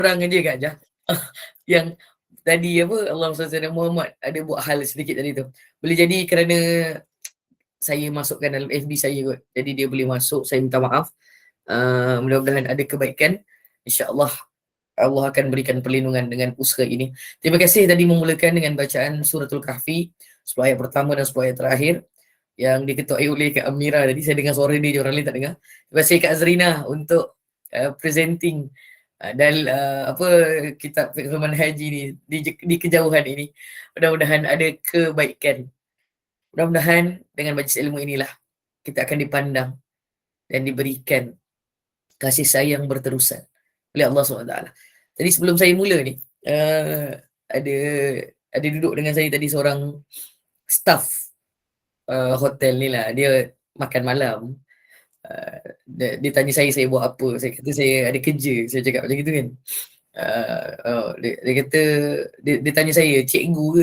orang aja Kak Jah, yang tadi apa, Allahumma salli ala Muhammad, ada buat hal sedikit tadi tu. Boleh jadi kerana saya masukkan dalam FB saya kot. Jadi dia boleh masuk, saya minta maaf. Mudah-mudahan ada kebaikan. InsyaAllah Allah akan berikan perlindungan dengan usaha ini. Terima kasih tadi memulakan dengan bacaan Suratul Kahfi, 10 ayat pertama dan 10 ayat terakhir yang diketuai oleh Kak Amira. Tadi saya dengar suara dia, orang lain tak dengar. Terima kasih Kak Azrina untuk presenting dan apa, kitab Firman Haji ni di kejauhan ini. Mudah-mudahan ada kebaikan. Mudah-mudahan dengan majlis ilmu inilah kita akan dipandang dan diberikan kasih sayang berterusan oleh Allah SWT. Tadi sebelum saya mula ni, ada duduk dengan saya tadi seorang staff hotel ni lah. Dia makan malam. Dia tanya saya buat apa. Saya kata saya ada kerja. Saya cakap macam gitu kan. Dia kata, dia tanya saya, cikgu ke?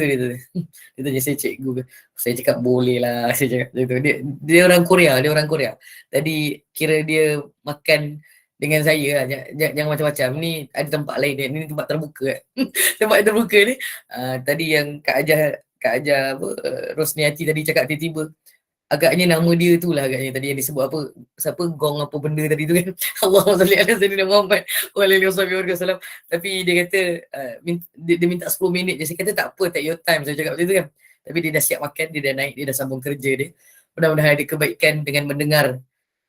Dia tanya saya cikgu ke? Saya cakap boleh lah. Saya cakap macam tu. Dia orang Korea. Tadi kira dia makan dengan saya lah. Jangan macam-macam. Ni ada tempat lain. Ni tempat terbuka. Tempat terbuka ni. Tadi yang Kak Ajah apa, Rosniati tadi cakap tiba-tiba, agaknya nama dia tu lah agaknya tadi yang disebut apa, siapa, gong apa benda tadi tu kan. Allahumma salli ala sayyidina Muhammad wa ala alihi wasallam. Tapi dia kata dia minta 10 minit je. Saya kata tak apa, take your time. Saya cakap macam tu kan. Tapi dia dah siap makan, dia dah naik, dia dah sambung kerja dia. Mudah-mudahan ada kebaikan dengan mendengar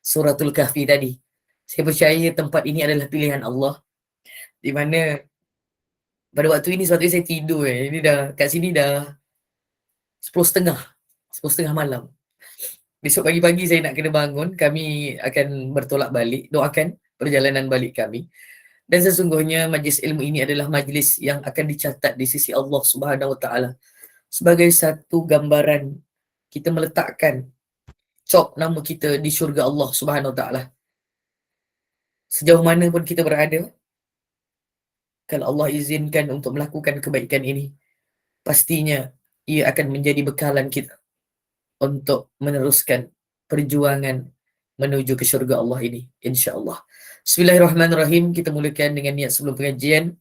Suratul Kahfi tadi. Saya percaya tempat ini adalah pilihan Allah, di mana pada waktu ini sebab saya tidur ini dah kat sini dah 10.30 malam. Besok pagi-pagi saya nak kena bangun. Kami akan bertolak balik. Doakan perjalanan balik kami. Dan sesungguhnya majlis ilmu ini adalah majlis yang akan dicatat di sisi Allah Subhanahu Wa Taala sebagai satu gambaran kita meletakkan cok nama kita di syurga Allah Subhanahu Wa Taala. Sejauh mana pun kita berada, kalau Allah izinkan untuk melakukan kebaikan ini, pastinya ia akan menjadi bekalan kita untuk meneruskan perjuangan menuju ke syurga Allah ini, insya-Allah. Bismillahirrahmanirrahim. Kita mulakan dengan niat sebelum pengajian.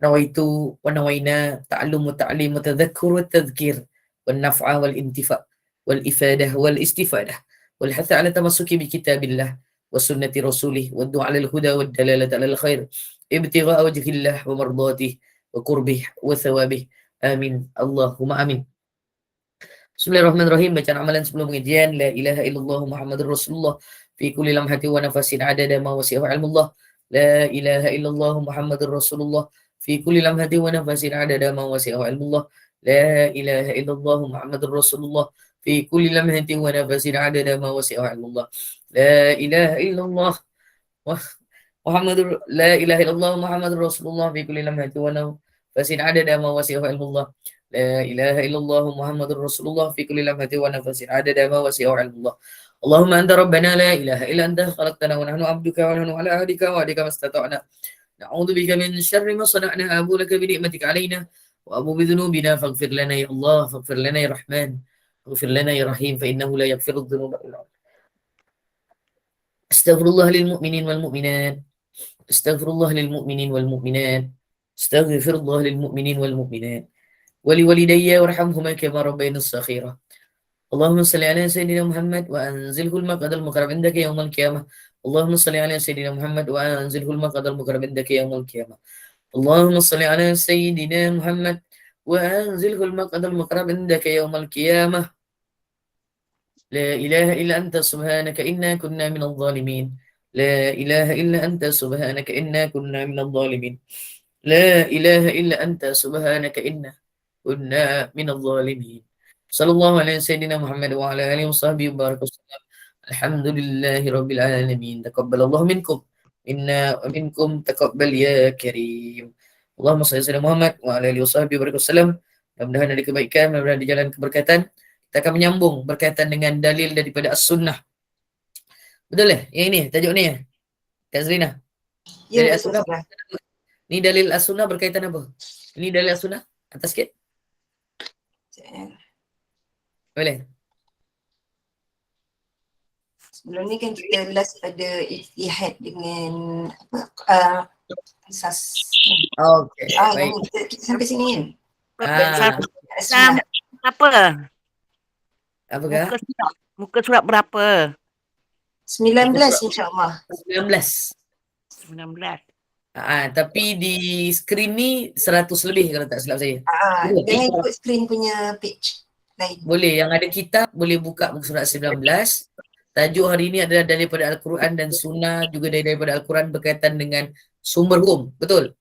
Nawaitu wa nawaina ta'allum wa ta'lim wa tadhakkur wa tadhkir wal naf'a wal intifa' wal ifadah wal istifadah wal hatha 'ala tamassuki bi kitabillah wa sunnati rasulih wa du'a 'ala al-huda wad dalalati 'ala al-khair ibtigha'a wajhillah wa mardatihi wa qurbih wa thawabih. Amin. Allahumma amin. Bismillahirrahmanirrahim. Bacaan amalan sebelum pengajian. La ilaha illallah Muhammadur Rasulullah fi kulli lamhati wa nafasin adada ma wasi'ahu ilmullah. La ilaha illallah Muhammadur Rasulullah fi kulli lamhati wa nafasin adada ma wasi'ahu ilmullah. La ilaha illallah Muhammadur Rasulullah fi kulli lamhati wa nafasin adada ma wasi'ahu ilmullah. La ilaha illallah Muhammadur la ilaha illallah Muhammadur Rasulullah fi kulli lamhati wa nafasin adada ma wasi'ahu ilmullah. La ilaha illallah Muhammadur Rasulullah fi kulli lamhatin wa nafasin adada ma wasi'ahu ilmullah. Allahumma anta rabbana la ilaha illa anta khalaqtana wa nahnu 'abduka wa nahnu 'ala ahdika wa wa'dika mastata'na. Na'udzu bika min syarri ma sana'na. Abu laka bi ni'matika 'alaina wa abu bi dhunubina faghfir lana ya Allah, faghfir lana ya Rahman, faghfir lana ya Rahim, fa innahu la yaghfiru dhunuba illa anta. Astaghfirullah lil mu'minin wal mu'minat. Astaghfirullah lil mu'minin wal mu'minat. Astaghfirullah lil mu'minin wal mu'minat. ولوالدي وارحمهما كما ربياني صغيرا. اللهم صل على سيدنا محمد وأنزله المقعد المقرب عندك يوم القيامة. اللهم صل على سيدنا محمد وأنزله المقعد المقرب عندك يوم القيامة. اللهم صل على سيدنا محمد وأنزله المقعد المقرب عندك يوم القيامة. لا إله إلا أنت سبحانك إنا كنا من الظالمين. لا إله إلا أنت سبحانك إنا كنا من الظالمين. لا إله إلا أنت سبحانك إنا كنا من الظالمين. صلى الله على سيدنا محمد وعلى آله وصحبه وبارك وسلم. الحمد لله رب العالمين. تقبل الله منكم إنا ومنكم تقبل يا كريم. اللهم صل على Muhammad wa ala alihi wasahbihi wa wasallam. Mudah-mudahan ada kebaikan, mudah-mudahan di jalan keberkatan. Kita akan menyambung berkaitan dengan dalil daripada As-Sunnah. Betul ya? Yang ini tajuk ni ya? Kak Zrina. Ya, Dalil As-Sunnah. Ni dalil As-Sunnah berkaitan apa? Ini dalil As-Sunnah. Atas sikit. Boleh. Sebelum ni kan kita last pada ijtihad dengan apa, Asas. Okey, Yang baik. ni kita sampai sini kan? Surat apa? Apa Kak? Muka surat berapa? 19 insya-Allah. 19. 19. Tapi di skrin ni 100 lebih kalau tak silap saya. Jangan ikut skrin punya page lain. Boleh, yang ada kitab boleh buka muka surat 19. Tajuk hari ini adalah daripada Al-Quran dan Sunnah, juga daripada Al-Quran berkaitan dengan sumber hukum. Betul?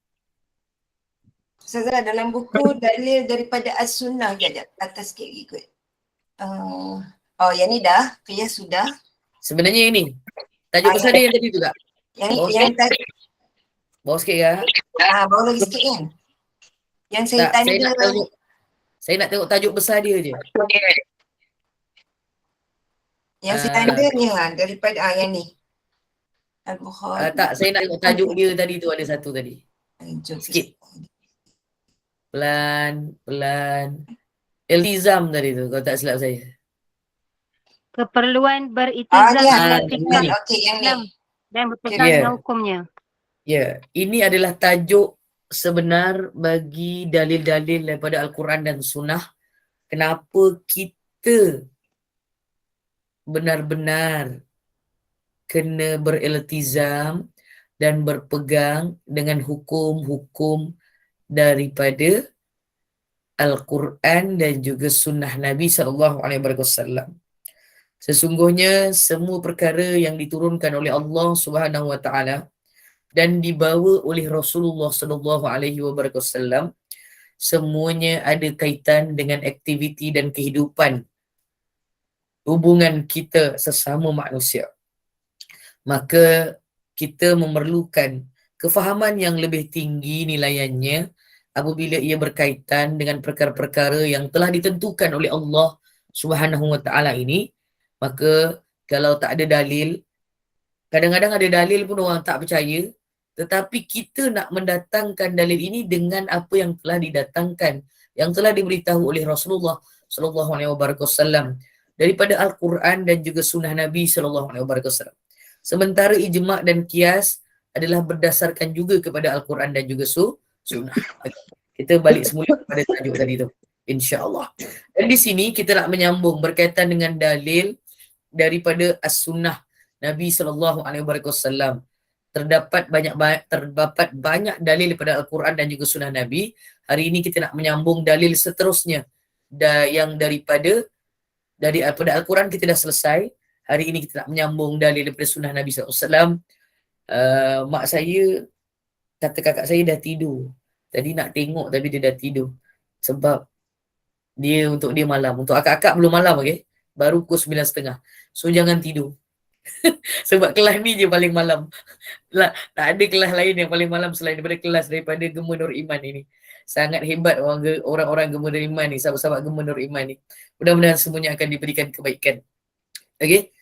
Ustazah, dalam buku dalil daripada As-Sunnah, sekejap, atas sikit lagi ikut. Yang ni dah, Qiyas sudah. Sebenarnya ini, tajuk besar dia yang tadi tu tak? Yang tadi. Bawa sikit Kak. Bawa lagi sikit kan? Yang saya Tak, tanda. saya nak tengok tajuk besar dia je. Yang saya tanda ni daripada yang ni. Al-Bukhari. Tak, saya nak tengok tajuk dia tadi tu, ada satu tadi. Sikit. Pelan. Iltizam tadi tu, kalau tak silap saya. Keperluan beriltizam dengan fikih yang ni. Dan berpegang dengan hukumnya. Ya, ini adalah tajuk sebenar bagi dalil-dalil daripada Al-Quran dan Sunnah. Kenapa kita benar-benar kena beriltizam dan berpegang dengan hukum-hukum daripada Al-Quran dan juga Sunnah Nabi SAW. Sesungguhnya semua perkara yang diturunkan oleh Allah Subhanahu Wa Taala dan dibawa oleh Rasulullah SAW, semuanya ada kaitan dengan aktiviti dan kehidupan hubungan kita sesama manusia. Maka kita memerlukan kefahaman yang lebih tinggi nilaiannya apabila ia berkaitan dengan perkara-perkara yang telah ditentukan oleh Allah Subhanahu Wa Taala ini. Maka kalau tak ada dalil, kadang-kadang ada dalil pun orang tak percaya, tetapi kita nak mendatangkan dalil ini dengan apa yang telah didatangkan, yang telah diberitahu oleh Rasulullah SAW daripada Al-Quran dan juga Sunnah Nabi SAW. Sementara ijma' dan qiyas adalah berdasarkan juga kepada Al-Quran dan juga Sunnah. Kita balik semula kepada tajuk tadi tu, insya-Allah. Dan di sini kita nak menyambung berkaitan dengan dalil daripada As-Sunnah Nabi SAW. Terdapat banyak dalil daripada Al-Quran dan juga Sunnah Nabi. Hari ini kita nak menyambung dalil seterusnya yang daripada Al-Quran kita dah selesai. Hari ini kita nak menyambung dalil daripada Sunnah Nabi SAW. Mak saya kata kakak saya dah tidur. Tadi nak tengok tapi dia dah tidur. Sebab untuk dia malam. Untuk akak-akak belum malam, okay? Baru pukul 9.30. So jangan tidur. Sebab kelas ni je paling malam. Tak ada kelas lain yang paling malam selain daripada kelas daripada Gemma Nur Iman ini. Sangat hebat orang-orang Gemma Nur Iman ni, sahabat-sahabat Gemma Nur Iman ni. Mudah-mudahan semuanya akan diberikan kebaikan. Okay.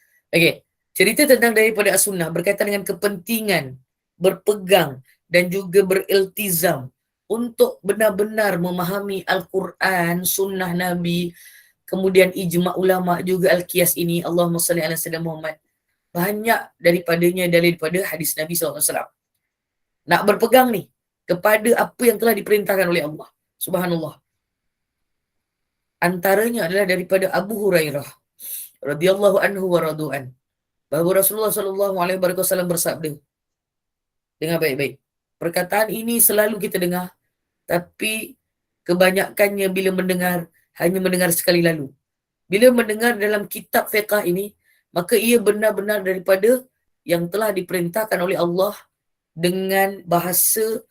Cerita tentang daripada As-Sunnah berkaitan dengan kepentingan berpegang dan juga beriltizam untuk benar-benar memahami Al-Quran, Sunnah Nabi, kemudian ijma' ulama' juga Al-Qiyas ini. Allahumma salli ala sayyidina Muhammad. Banyak daripadanya daripada hadis Nabi SAW. Nak berpegang ni kepada apa yang telah diperintahkan oleh Allah Subhanallah. Antaranya adalah daripada Abu Hurairah radhiyallahu anhu wa radu'an, bahawa Rasulullah SAW bersabda. Dengar baik-baik. Perkataan ini selalu kita dengar, tapi kebanyakannya bila mendengar, hanya mendengar sekali lalu. Bila mendengar dalam kitab fiqh ini, maka ia benar-benar daripada yang telah diperintahkan oleh Allah dengan bahasa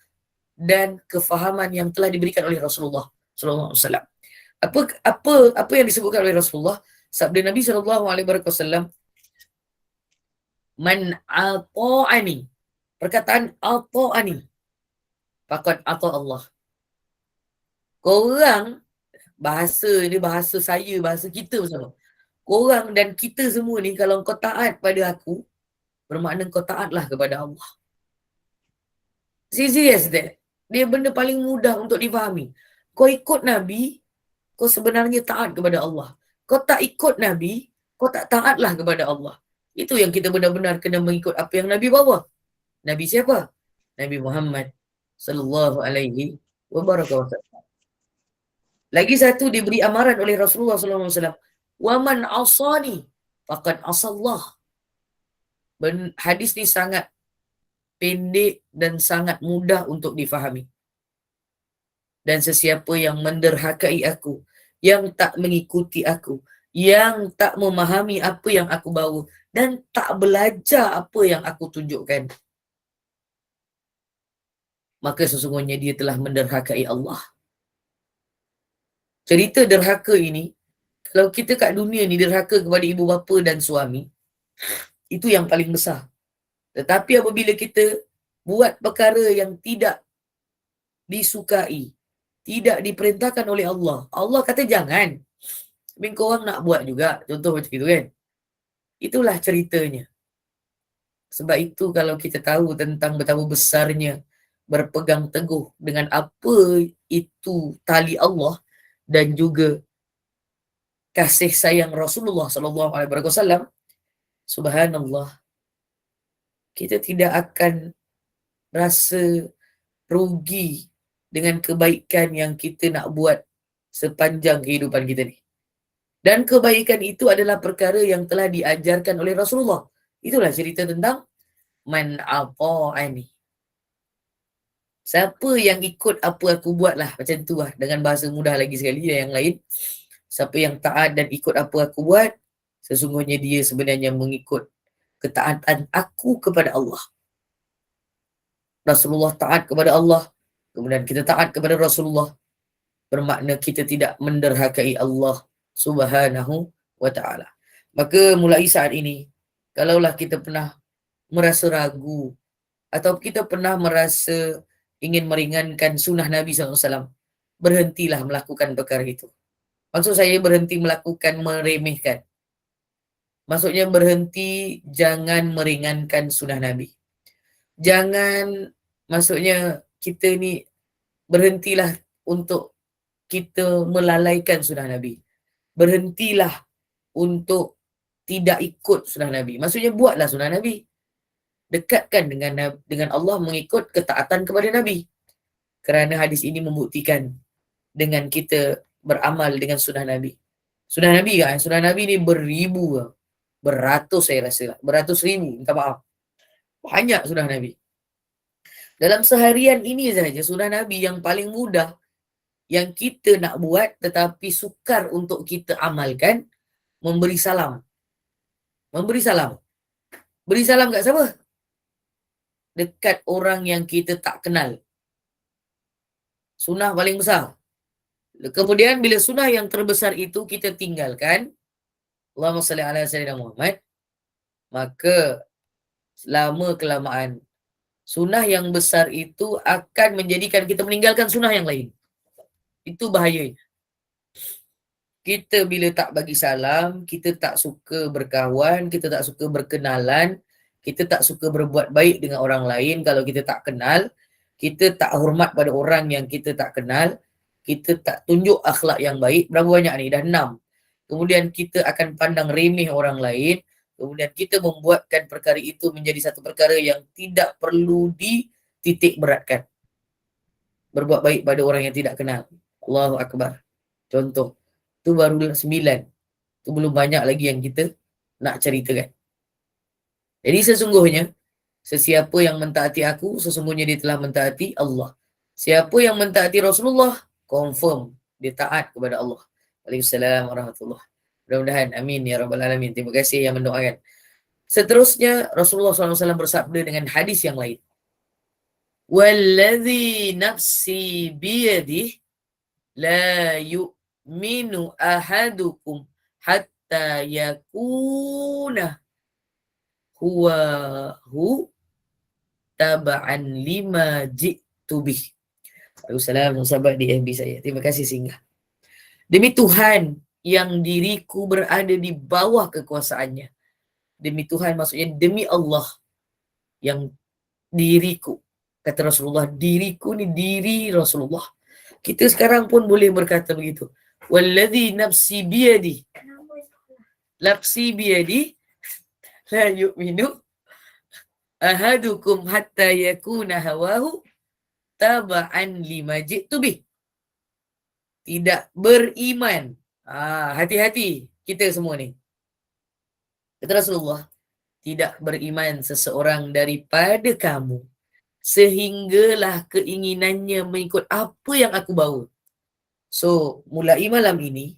dan kefahaman yang telah diberikan oleh Rasulullah sallallahu alaihi wasallam. Apa yang disebutkan oleh Rasulullah? Sabda Nabi sallallahu alaihi wasallam, "Man ata'ani." Perkataan ata'ani, faqad ata Allah. Korang, bahasa ni bahasa saya, bahasa kita bersama. Korang dan kita semua ni, kalau kau taat pada aku, bermakna kau taatlah kepada Allah. Serious that. Dia benda paling mudah untuk difahami. Kau ikut Nabi, kau sebenarnya taat kepada Allah. Kau tak ikut Nabi, kau tak taatlah kepada Allah. Itu yang kita benar-benar kena mengikut apa yang Nabi bawa. Nabi siapa? Nabi Muhammad sallallahu alaihi wabarakatuh. Lagi satu diberi amaran oleh Rasulullah sallallahu alaihi wasallam, "Wa man 'asani faqad 'asallah." Hadis ni sangat pendek dan sangat mudah untuk difahami. Dan sesiapa yang menderhakai aku, yang tak mengikuti aku, yang tak memahami apa yang aku bawa, dan tak belajar apa yang aku tunjukkan, maka sesungguhnya dia telah menderhakai Allah. Cerita derhaka ini, kalau kita kat dunia ni derhaka kepada ibu bapa dan suami, itu yang paling besar. Tetapi apabila kita buat perkara yang tidak disukai, tidak diperintahkan oleh Allah, Allah kata jangan, tapi korang nak buat juga, contoh macam itu kan. Itulah ceritanya. Sebab itu kalau kita tahu tentang betapa besarnya berpegang teguh dengan apa itu tali Allah dan juga kasih sayang Rasulullah sallallahu alaihi wasallam, subhanallah, kita tidak akan rasa rugi dengan kebaikan yang kita nak buat sepanjang kehidupan kita ni. Dan kebaikan itu adalah perkara yang telah diajarkan oleh Rasulullah. Itulah cerita tentang man ata'ani. Siapa yang ikut apa aku buat lah, macam tu lah, dengan bahasa mudah lagi sekali yang lain. Siapa yang taat dan ikut apa aku buat, sesungguhnya dia sebenarnya mengikut ketaatan aku kepada Allah. Rasulullah taat kepada Allah, kemudian kita taat kepada Rasulullah, bermakna kita tidak menderhakai Allah subhanahu wa ta'ala. Maka mulai saat ini, kalaulah kita pernah merasa ragu, atau kita pernah merasa ingin meringankan sunnah Nabi SAW, berhentilah melakukan perkara itu. Maksud saya berhenti melakukan meremehkan. Maksudnya berhenti, jangan meringankan sunnah Nabi. Jangan, maksudnya kita ni berhentilah untuk kita melalaikan sunnah Nabi. Berhentilah untuk tidak ikut sunnah Nabi. Maksudnya buatlah sunnah Nabi. Dekatkan dengan Allah mengikut ketaatan kepada Nabi. Kerana hadis ini membuktikan dengan kita beramal dengan sunnah Nabi. Sunnah Nabi kan? Sunnah Nabi ni beribu, beratus saya rasa lah. Beratus ribu, minta maaf. Banyak sunnah Nabi. Dalam seharian ini sahaja sunnah Nabi yang paling mudah yang kita nak buat tetapi sukar untuk kita amalkan, memberi salam. Memberi salam. Beri salam kat siapa? Dekat orang yang kita tak kenal. Sunnah paling besar. Kemudian bila sunnah yang terbesar itu kita tinggalkan, Allahumma salli ala sayyidina Muhammad, maka lama kelamaan sunnah yang besar itu akan menjadikan kita meninggalkan sunnah yang lain. Itu bahayanya. Kita bila tak bagi salam, kita tak suka berkawan, kita tak suka berkenalan, kita tak suka berbuat baik dengan orang lain kalau kita tak kenal, kita tak hormat pada orang yang kita tak kenal, kita tak tunjuk akhlak yang baik. Berapa banyak ni? Dah 6. Kemudian kita akan pandang remeh orang lain, kemudian kita membuatkan perkara itu menjadi satu perkara yang tidak perlu dititik beratkan. Berbuat baik pada orang yang tidak kenal. Allahu Akbar. Contoh. Itu baru 9. Itu belum banyak lagi yang kita nak ceritakan. Jadi sesungguhnya, sesiapa yang mentaati aku, sesungguhnya dia telah mentaati Allah. Siapa yang mentaati Rasulullah, confirm dia taat kepada Allah. Waalaikumsalam warahmatullahi. Mudah-mudahan, amin ya rabbal alamin. Terima kasih yang mendoakan. Seterusnya, Rasulullah SAW bersabda dengan hadis yang lain. Walladhi nafsi biyadih la yu'minu ahadukum hatta yakuna huwahu taba'an lima ji'tu bih. Waalaikumsalam sahabat di FB saya. Terima kasih singgah. Demi Tuhan yang diriku berada di bawah kekuasaannya. Demi Tuhan maksudnya demi Allah yang diriku. Kata Rasulullah, diriku ni diri Rasulullah. Kita sekarang pun boleh berkata begitu. Walladhi nafsi biyadi. Nafsi biyadi la yu'minu ahadukum hatta yakuna hawahu taba'an lima ji'tu bih. Tidak beriman. Hati-hati kita semua ni. Kata Rasulullah, tidak beriman seseorang daripada kamu sehinggalah keinginannya mengikut apa yang aku bawa. So, mulai malam ini,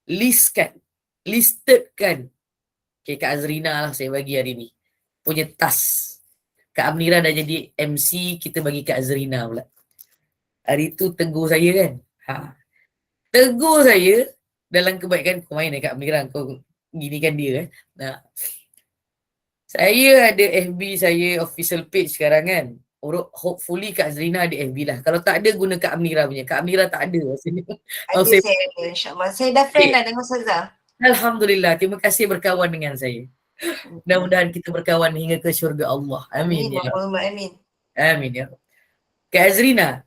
listedkan. Okay, Kak Azrina lah saya bagi hari ni. Punya task. Kak Amnira dah jadi MC, kita bagi Kak Azrina pula. Hari tu tegur saya kan. Tegur saya dalam kebaikan, kau main Kak Amnira, kau ginikan dia. Saya ada FB saya official page sekarang kan. Hopefully Kak Azrina ada FB lah. Kalau tak ada, guna Kak Amnira punya. Kak Amnira tak ada. Ada saya ada, insyaAllah. Saya dah friend dah dengan Ustazah. Alhamdulillah. Terima kasih berkawan dengan saya. Mudah-mudahan kita berkawan hingga ke syurga Allah. Amin. Amin. Amin. Amin ya. Kak Azrina,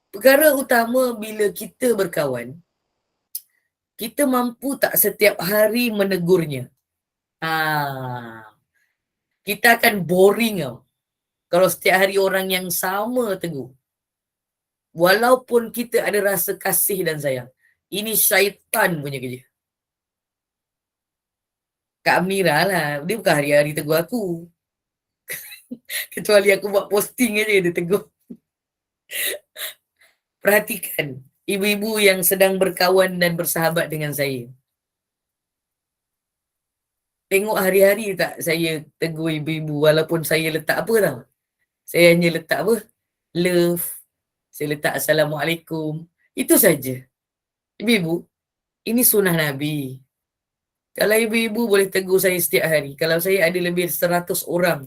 perkara utama bila kita berkawan, kita mampu tak setiap hari menegurnya? Kita akan boring tau. Kalau setiap hari orang yang sama tegur. Walaupun kita ada rasa kasih dan sayang. Ini syaitan punya kerja. Kak Amira lah. Dia bukan hari-hari tegur aku. Kecuali aku buat posting aja dia tegur. Perhatikan ibu-ibu yang sedang berkawan dan bersahabat dengan saya. Tengok hari-hari tak saya tegur ibu-ibu walaupun saya letak apa tau. Saya hanya letak apa? Love. Saya letak Assalamualaikum. Itu saja. Ibu-ibu, ini sunnah Nabi. Kalau ibu-ibu boleh tegur saya setiap hari. Kalau saya ada lebih 100 orang.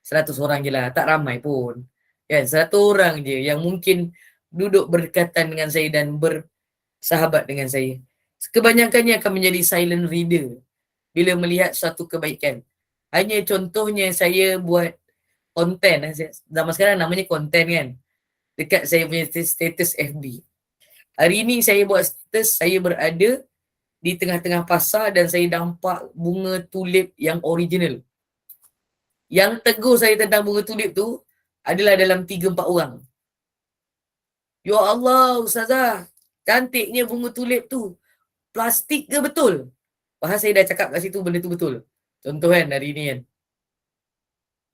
100 orang je lah. Tak ramai pun. Kan? 100 orang je yang mungkin duduk berdekatan dengan saya dan bersahabat dengan saya. Kebanyakannya akan menjadi silent reader bila melihat suatu kebaikan. Hanya contohnya saya buat konten. Zaman sekarang namanya konten kan. Dekat saya punya status FB. Hari ini saya buat status, saya berada di tengah-tengah pasar dan saya nampak bunga tulip yang original. Yang tegur saya tentang bunga tulip tu adalah dalam 3-4 orang. Ya Allah, Ustazah, cantiknya bunga tulip tu. Plastik ke betul? Bahasa saya dah cakap kat situ benda tu betul. Contoh kan hari ni kan.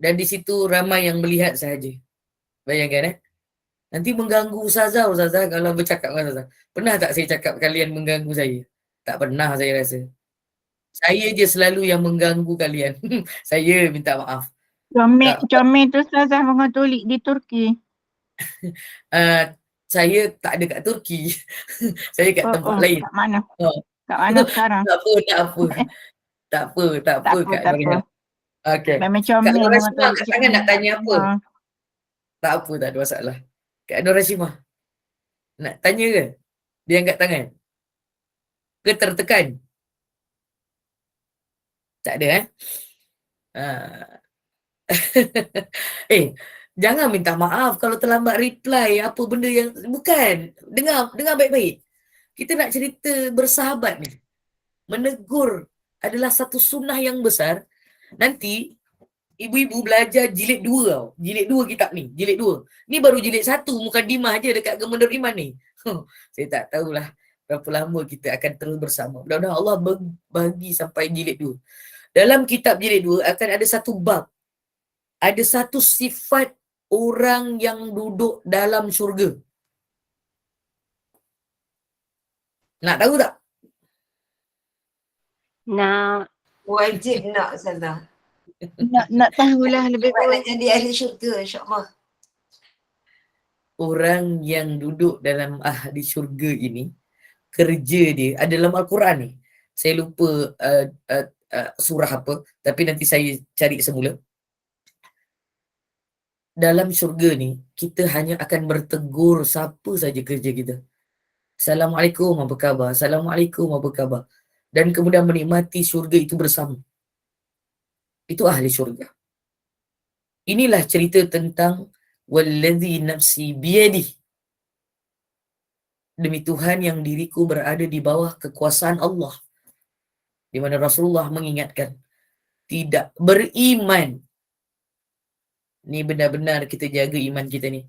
Dan di situ ramai yang melihat sahaja. Bayangkan nanti mengganggu Ustazah kalau bercakap dengan Ustazah. Pernah tak saya cakap kalian mengganggu saya? Tak pernah saya rasa. Saya je selalu yang mengganggu kalian. Saya minta maaf. Comel tu Ustazah bunga tulip di Turki. Saya tak ada kat Turki. Saya kat tempat lain. Kat mana? Kat mana sekarang? Tak apa Kak Norima. Okey. Kak Norima kat tangan nak tanya apa? Tak apa, tak ada masalah. Kak Norima nak tanya ke? Dia angkat tangan. Ke tertekan? Tak ada jangan minta maaf kalau terlambat reply apa benda yang bukan. Dengar baik-baik. Kita nak cerita bersahabat ni. Menegur adalah satu sunnah yang besar. Nanti ibu-ibu belajar jilid 2 tau. Jilid 2 kitab ni. Jilid 2. Ni baru jilid 1. Mukadimah je dekat Gemendor Iman ni. Saya tak tahulah berapa lama kita akan terus bersama. Mudah-mudahan Allah bagi sampai jilid 2. Dalam kitab jilid 2 akan ada satu bab. Ada satu sifat orang yang duduk dalam syurga. Nak tahu tak? Nak. Wajib nak Ustazah. Nak tahulah lebih baik. Nak jadi ahli syurga insyaAllah. Orang yang duduk dalam ahli syurga ini, kerja dia ada dalam Al-Quran ni. Saya lupa surah apa, tapi nanti saya cari semula. Dalam syurga ni, kita hanya akan bertegur siapa saja kerja kita. Assalamualaikum, apa khabar? Assalamualaikum, apa khabar? Dan kemudian menikmati syurga itu bersama. Itu ahli syurga. Inilah cerita tentang walladzi nafsi biyadih. Demi Tuhan yang diriku berada di bawah kekuasaan Allah. Di mana Rasulullah mengingatkan, tidak beriman Ni benar-benar kita jaga iman kita ni.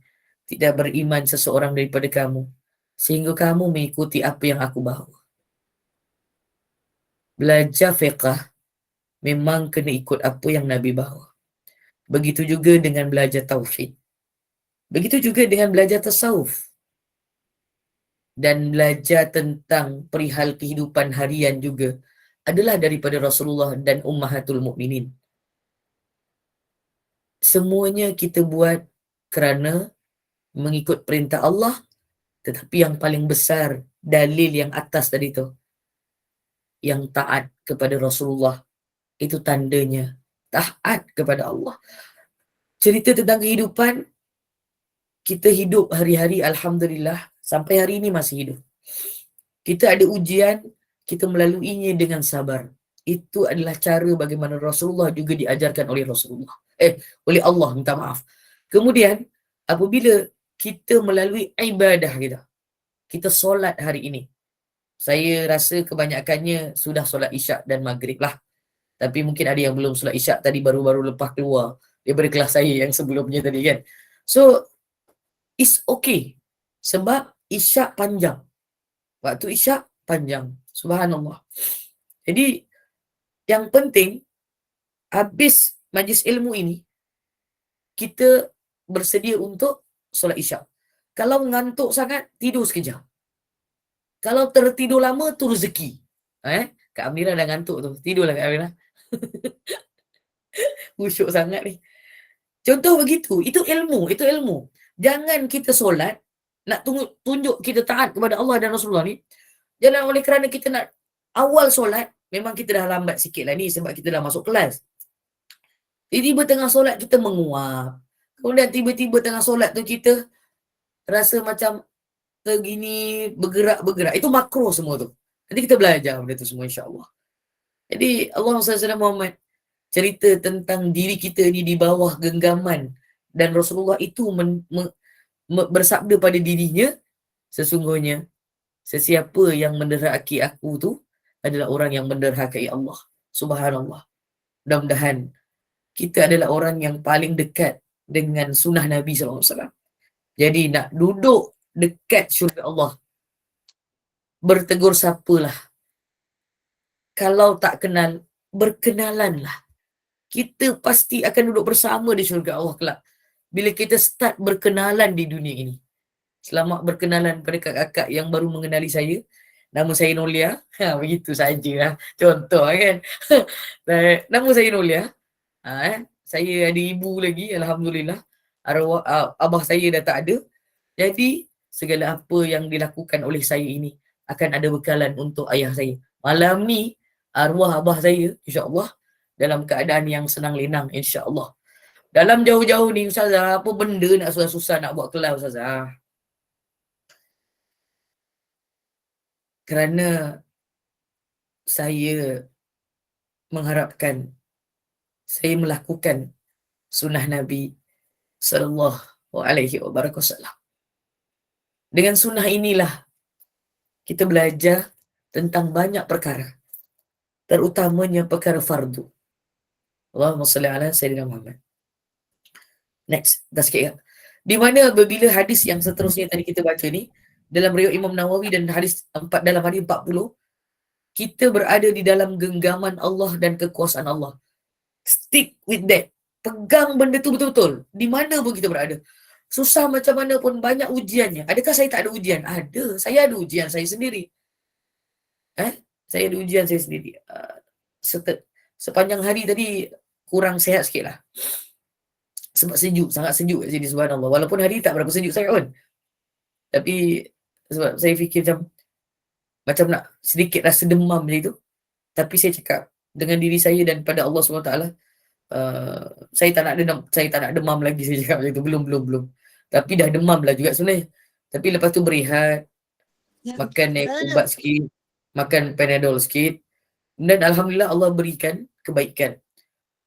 Tidak beriman seseorang daripada kamu sehingga kamu mengikuti apa yang aku bawa. Belajar fiqh memang kena ikut apa yang Nabi bawa. Begitu juga dengan belajar tauhid. Begitu juga dengan belajar tasawuf. Dan belajar tentang perihal kehidupan harian juga adalah daripada Rasulullah dan Ummahatul Mukminin. Semuanya kita buat kerana mengikut perintah Allah, tetapi yang paling besar dalil yang atas tadi tu, yang taat kepada Rasulullah, itu tandanya taat kepada Allah. Cerita tentang kehidupan, kita hidup hari-hari alhamdulillah, sampai hari ini masih hidup. Kita ada ujian, kita melaluinya dengan sabar. Itu adalah cara bagaimana Rasulullah juga diajarkan oleh Rasulullah. Oleh Allah, minta maaf. Kemudian, apabila kita melalui ibadah kita solat hari ini. Saya rasa kebanyakannya sudah solat isyak dan maghrib lah. Tapi mungkin ada yang belum solat isyak tadi, baru-baru lepas keluar daripada kelas saya yang sebelumnya tadi kan. So, it's okay. Sebab isyak panjang. Waktu isyak panjang. Subhanallah. Jadi, yang penting, habis majlis ilmu ini, kita bersedia untuk solat isyak. Kalau ngantuk sangat, tidur sekejap. Kalau tertidur lama, tu rezeki. Kak Amira dah ngantuk tu. Tidurlah Kak Amira. Khusyuk sangat ni. Contoh begitu. Itu ilmu. Itu ilmu. Jangan kita solat, nak tunjuk kita taat kepada Allah dan Rasulullah ni. Jangan oleh kerana kita nak awal solat, memang kita dah lambat sikit lah ni sebab kita dah masuk kelas. Tiba-tiba tengah solat kita menguap. Kemudian tiba-tiba tengah solat tu kita rasa macam tergini, bergerak-bergerak. Itu makro semua tu. Nanti kita belajar benda tu semua insya-Allah. Jadi Allah SWT Muhammad cerita tentang diri kita ni di bawah genggaman, dan Rasulullah itu bersabda pada dirinya, sesungguhnya sesiapa yang menderhaki aku tu adalah orang yang menderhakai Allah. Subhanallah. Mudah-mudahan kita adalah orang yang paling dekat dengan sunnah Nabi SAW. Jadi nak duduk dekat syurga Allah, bertegur sapalah. Kalau tak kenal, berkenalanlah. Kita pasti akan duduk bersama di syurga Allah kelak. Bila kita start berkenalan di dunia ini. Selamat berkenalan pada kakak-kakak yang baru mengenali saya. Nama saya Nolia. Begitu saja. Contoh kan. Nama saya Nolia. Saya ada ibu lagi, alhamdulillah. Abah saya dah tak ada. Jadi segala apa yang dilakukan oleh saya ini akan ada bekalan untuk ayah saya. Malam ni arwah abah saya insya-Allah dalam keadaan yang senang lenang insya-Allah. Dalam jauh-jauh ni Ustazah, apa benda nak susah-susah nak buat kelas Ustazah? Kerana saya mengharapkan saya melakukan sunnah Nabi sallallahu alaihi wasallam. Dengan sunnah inilah kita belajar tentang banyak perkara, terutamanya perkara fardu. Allahumma salli ala Sayyidina Muhammad. Next, dah sikit kan? Di mana apabila hadis yang seterusnya tadi kita baca ni, dalam riwayat Imam Nawawi dan dalam hadis 40, kita berada di dalam genggaman Allah dan kekuasaan Allah. Stick with that. Pegang benda tu betul-betul. Di mana pun kita berada. Susah macam mana pun, banyak ujiannya. Adakah saya tak ada ujian? Ada. Saya ada ujian saya sendiri. Saya ada ujian saya sendiri. Sepanjang hari tadi kurang sihat sikit lah. Sebab sejuk, sangat sejuk kat sini subhanallah. Walaupun hari tak berapa sejuk sangat pun. Tapi sebab saya fikir macam nak sedikit rasa demam macam tu. Tapi saya cakap dengan diri saya dan pada Allah SWT, saya tak nak demam lagi, saya cakap macam tu. Belum. Tapi dah demam lah juga sebenarnya. Tapi lepas tu berehat, makan ubat sikit, makan Panadol sikit. Dan alhamdulillah Allah berikan kebaikan.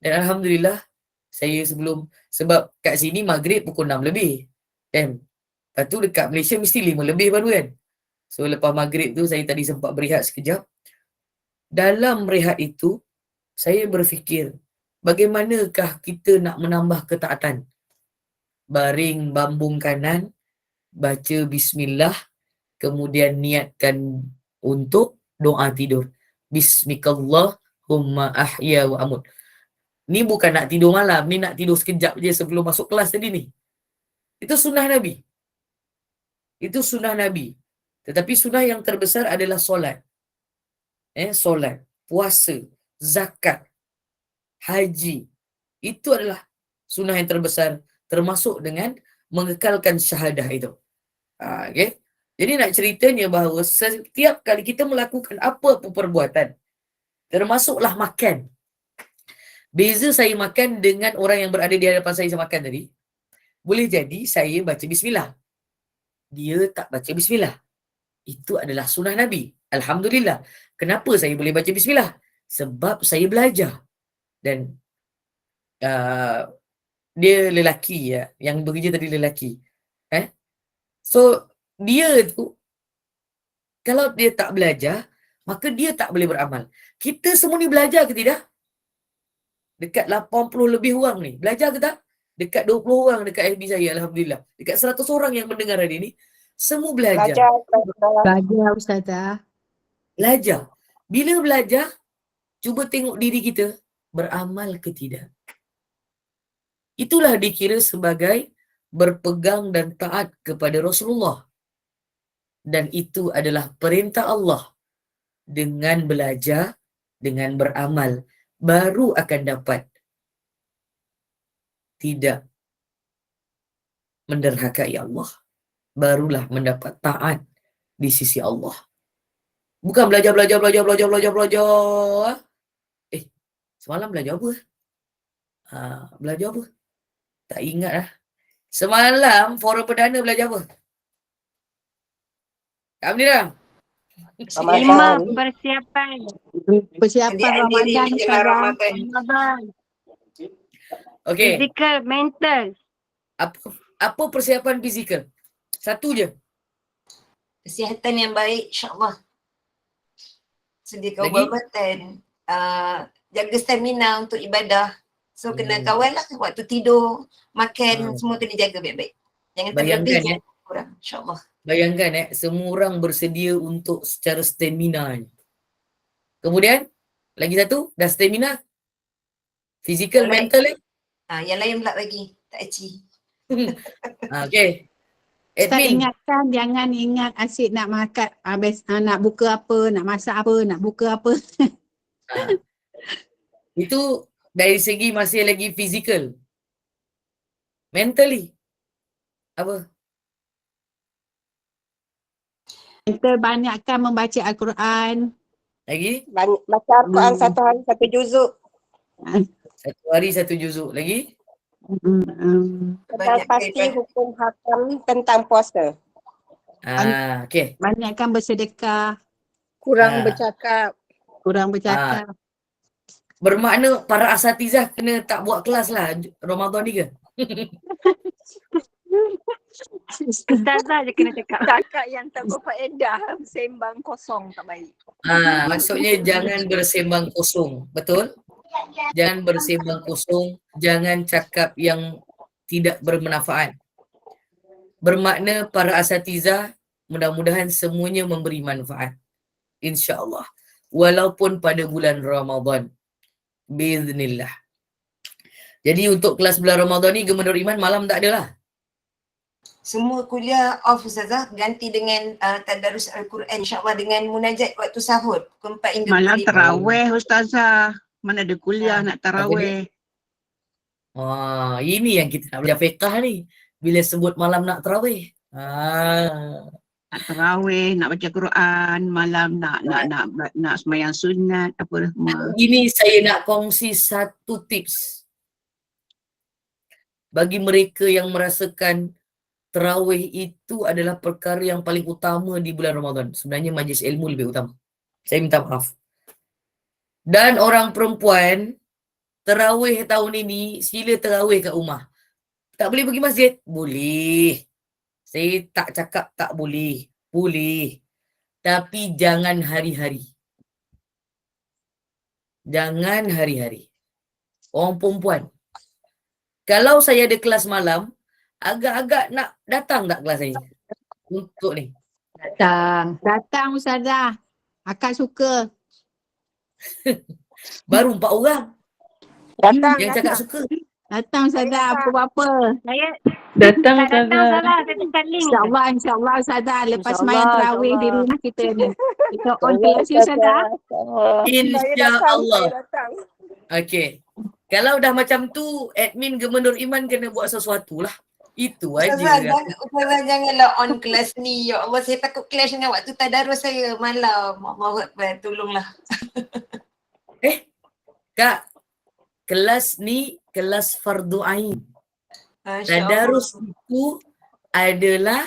Dan alhamdulillah saya sebab kat sini maghrib pukul 6 lebih. Kan? Lepas tu dekat Malaysia mesti 5 lebih baru kan. So lepas maghrib tu saya tadi sempat berehat sekejap. Dalam rehat itu, saya berfikir, bagaimanakah kita nak menambah ketaatan baring bambung kanan, baca bismillah, kemudian niatkan untuk doa tidur. Bismikallahumma ahya wa amut. Ni bukan nak tidur malam, ni nak tidur sekejap je sebelum masuk kelas tadi ni. Itu sunnah Nabi. Itu sunnah Nabi. Tetapi sunnah yang terbesar adalah solat. Solat, puasa, zakat, haji. Itu adalah sunnah yang terbesar, termasuk dengan mengekalkan syahadah itu. Okay? Jadi nak ceritanya bahawa setiap kali kita melakukan apa-apa perbuatan, termasuklah makan. Beza saya makan dengan orang yang berada di hadapan saya makan tadi, boleh jadi saya baca bismillah, dia tak baca bismillah. Itu adalah sunnah Nabi. Alhamdulillah. Kenapa saya boleh baca bismillah? Sebab saya belajar. Dan dia lelaki ya, yang bekerja tadi lelaki. So dia tu, kalau dia tak belajar, maka dia tak boleh beramal. Kita semua ni belajar ke tidak? Dekat 80 lebih orang ni. Belajar ke tak? Dekat 20 orang dekat FB saya, Alhamdulillah. Dekat 100 orang yang mendengar hari ni, semua belajar. Belajar Ustazah. Belajar. Bila belajar, cuba tengok diri kita, beramal ke tidak. Itulah dikira sebagai berpegang dan taat kepada Rasulullah. Dan itu adalah perintah Allah. Dengan belajar, dengan beramal, baru akan dapat tidak menderhakai Allah. Barulah mendapat taat di sisi Allah. Bukan belajar. Semalam belajar apa? Belajar apa? Tak ingat lah. Semalam forum perdana belajar apa? Kak Aminah? Lima persiapan. Persiapan Ramadan Ustazah. Ramadan. Okey. Physical, mental. Apa persiapan fizikal? Satu je. Kesihatan yang baik, insyaAllah. Sediakan Lagi? ubat-ubatan. Jaga stamina untuk ibadah. So kena kawal lah waktu tidur, makan, semua kena jaga baik-baik. Jangan terlebih, jangan kurang, insyaAllah. Bayangkan semua orang bersedia untuk secara stamina. Kemudian, lagi satu, dah stamina. Fizikal, mental Yang lain pula bagi, tak aci. Okay. Ustaz Admin. ingatkan, jangan ingat asyik nak makan, habis nak buka apa, nak masak apa, nak buka apa. Itu dari segi masih lagi fizikal. Mentally. Apa? Kita banyakkan membaca Al-Quran. Lagi? Baca Al-Quran satu hari satu juzuk. Satu hari satu juzuk. Lagi? Dan pasti hukum hakam tentang puasa. Okay. Banyakkan bersedekah. Kurang bercakap. Kurang bercakap. Bermakna para asatizah kena tak buat kelas lah Ramadan ni ke? Ustazah je kena cakap. Cakap yang tak berfaedah, sembang kosong tak baik. Maksudnya jangan bersembang kosong. Betul? Jangan bersembang kosong. Jangan cakap yang tidak bermanfaat. Bermakna para asatizah mudah-mudahan semuanya memberi manfaat. InsyaAllah. Walaupun pada bulan Ramadan. Biiznillah. Jadi untuk kelas bulan Ramadan ni Gemendor Iman malam tak ada lah. Semua kuliah off Ustazah, ganti dengan tadarus Al-Quran insyaAllah dengan munajat waktu sahur. Pukul 4 hingga Malam 5. tarawih Ustazah. Mana ada kuliah nak tarawih. Ini yang kita nak belajar fiqah ni. Bila sebut malam nak tarawih. Nak tarawih, nak baca Quran, malam nak sembahyang sunat, apa semua. Ini saya nak kongsi satu tips. Bagi mereka yang merasakan tarawih itu adalah perkara yang paling utama di bulan Ramadan. Sebenarnya majlis ilmu lebih utama. Saya minta maaf. Dan orang perempuan, tarawih tahun ini, sila tarawih kat rumah. Tak boleh pergi masjid? Boleh. Saya tak cakap tak boleh. Boleh. Tapi jangan hari-hari. Jangan hari-hari. Orang perempuan. Kalau saya ada kelas malam, Agak-agak nak datang tak kelas saya? Untuk ni. Datang Ustazah. Akak suka. Baru 4 orang Datang, yang cakap suka. Datang Ustazah, apa-apa. Saya Datang tak datang Ustazah. salah. Saya tekan link. InsyaAllah Ustazah. Lepas InsyaAllah, main tarawih di insyaAllah. rumah kita ni. Kita on kelas ya Ustazah. InsyaAllah. Saya datang. Okey. Kalau dah macam tu, admin Gemenur Iman kena buat sesuatu lah. Itu aja. Ustazah janganlah on kelas ni. Ya Allah, saya takut clash dengan waktu tadarus saya malam. Allahu Akbar, tolonglah. Kak, kelas ni kelas fardu ain. Masya Allah. Tadarus itu adalah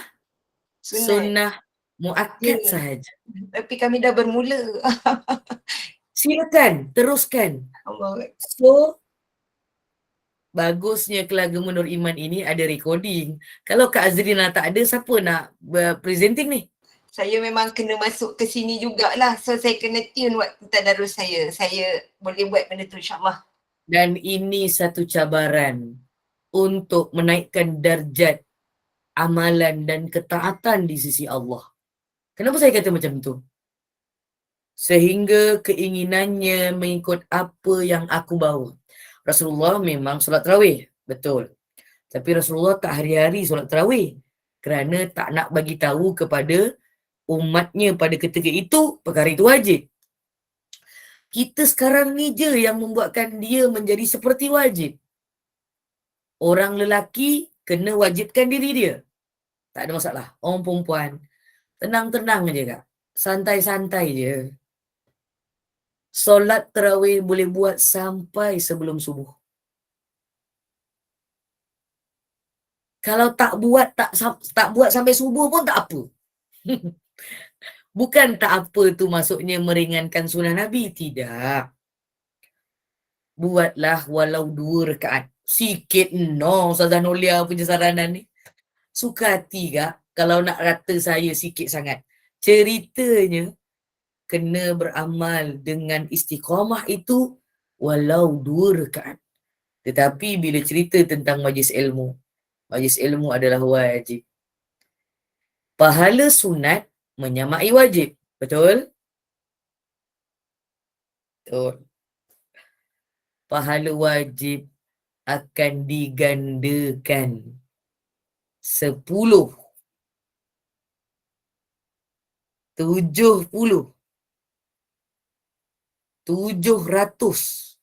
Sunat. sunnah muakkad Ya. sahaja. Tapi kami dah bermula. Silakan, teruskan. Allah. So, bagusnya kelas Gemenur Iman ini ada recording. Kalau Kak Azrina tak ada, siapa nak presenting ni? Saya memang kena masuk ke sini jugalah. So saya kena tune waktu tadarus saya. Saya boleh buat benda tu insyaAllah. Dan ini satu cabaran untuk menaikkan darjat amalan dan ketaatan di sisi Allah. Kenapa saya kata macam tu? Sehingga keinginannya mengikut apa yang aku bawa. Rasulullah memang solat tarawih, betul. Tapi Rasulullah tak hari-hari solat tarawih kerana tak nak bagi tahu kepada umatnya pada ketika itu perkara itu wajib. Kita sekarang ni je yang membuatkan dia menjadi seperti wajib. Orang lelaki kena wajibkan diri dia. Tak ada masalah. Orang perempuan tenang-tenang je Kak. Santai-santai je. Solat tarawih boleh buat sampai sebelum subuh. Kalau tak buat sampai subuh pun tak apa. Bukan tak apa tu maksudnya meringankan sunnah Nabi. Tidak. Buatlah walau 2 rakaat. Sikit no Ustazah Nolia punya saranan ni. Suka hati Kak kalau nak rata saya sikit sangat. Ceritanya kena beramal dengan istiqamah itu walau 2 rakaat. Tetapi bila cerita tentang majlis ilmu adalah wajib. Pahala sunat menyamai wajib. Betul? Betul. Pahala wajib akan digandakan 10, 70, 700,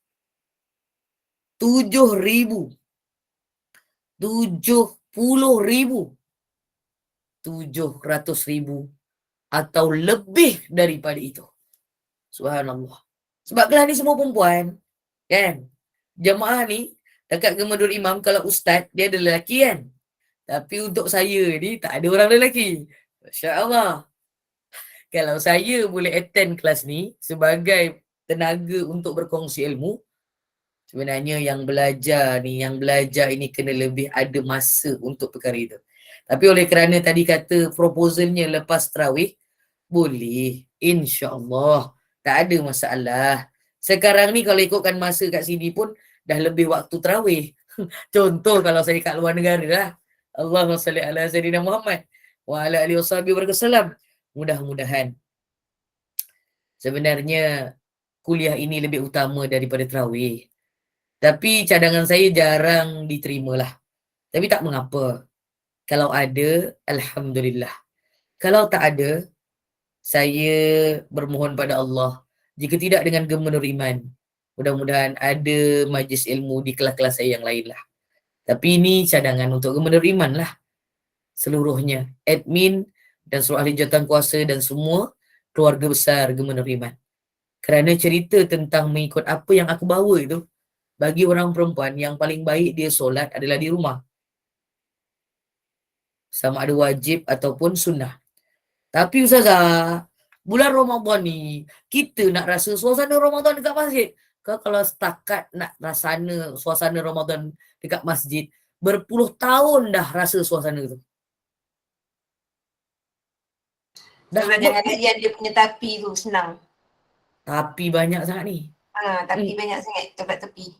7,000, 70,000, 700,000 atau lebih daripada itu. Subhanallah. Sebab kelas ni semua perempuan. Kan? Jemaah ni dekat Gemenur Imam kalau ustaz dia ada lelaki kan. Tapi untuk saya ni tak ada orang lelaki. Masya-Allah. Kalau saya boleh attend kelas ni sebagai tenaga untuk berkongsi ilmu, sebenarnya yang belajar ini kena lebih ada masa untuk perkara itu. Tapi oleh kerana tadi kata proposalnya lepas tarawih, boleh. InsyaAllah. Tak ada masalah. Sekarang ni kalau ikutkan masa kat sini pun dah lebih waktu tarawih. Contoh kalau saya kat luar negara lah. Allahumma salli ala Sayyidina Muhammad wa ala alihi wasallam. Mudah-mudahan sebenarnya kuliah ini lebih utama daripada tarawih. Tapi cadangan saya jarang diterima lah. Tapi tak mengapa. Kalau ada, alhamdulillah. Kalau tak ada, saya bermohon pada Allah. Jika tidak dengan Gemenur Iman, mudah-mudahan ada majlis ilmu di kelas-kelas saya yang lain lah. Tapi ini cadangan untuk Gemenur Iman lah. Seluruhnya. Admin dan seluruh ahli jawatan kuasa dan semua keluarga besar Gemenur Iman. Kerana cerita tentang mengikut apa yang aku bawa itu, bagi orang perempuan yang paling baik dia solat adalah di rumah. Sama ada wajib ataupun sunnah. Tapi Ustazah, bulan Ramadan ni, kita nak rasa suasana Ramadan dekat masjid. Kalau setakat nak rasana suasana Ramadan dekat masjid, berpuluh tahun dah rasa suasana tu. Dah jangan layan dia punya tapi tu, senang. Tapi banyak sangat ni. Tapi banyak sangat tolak tepi.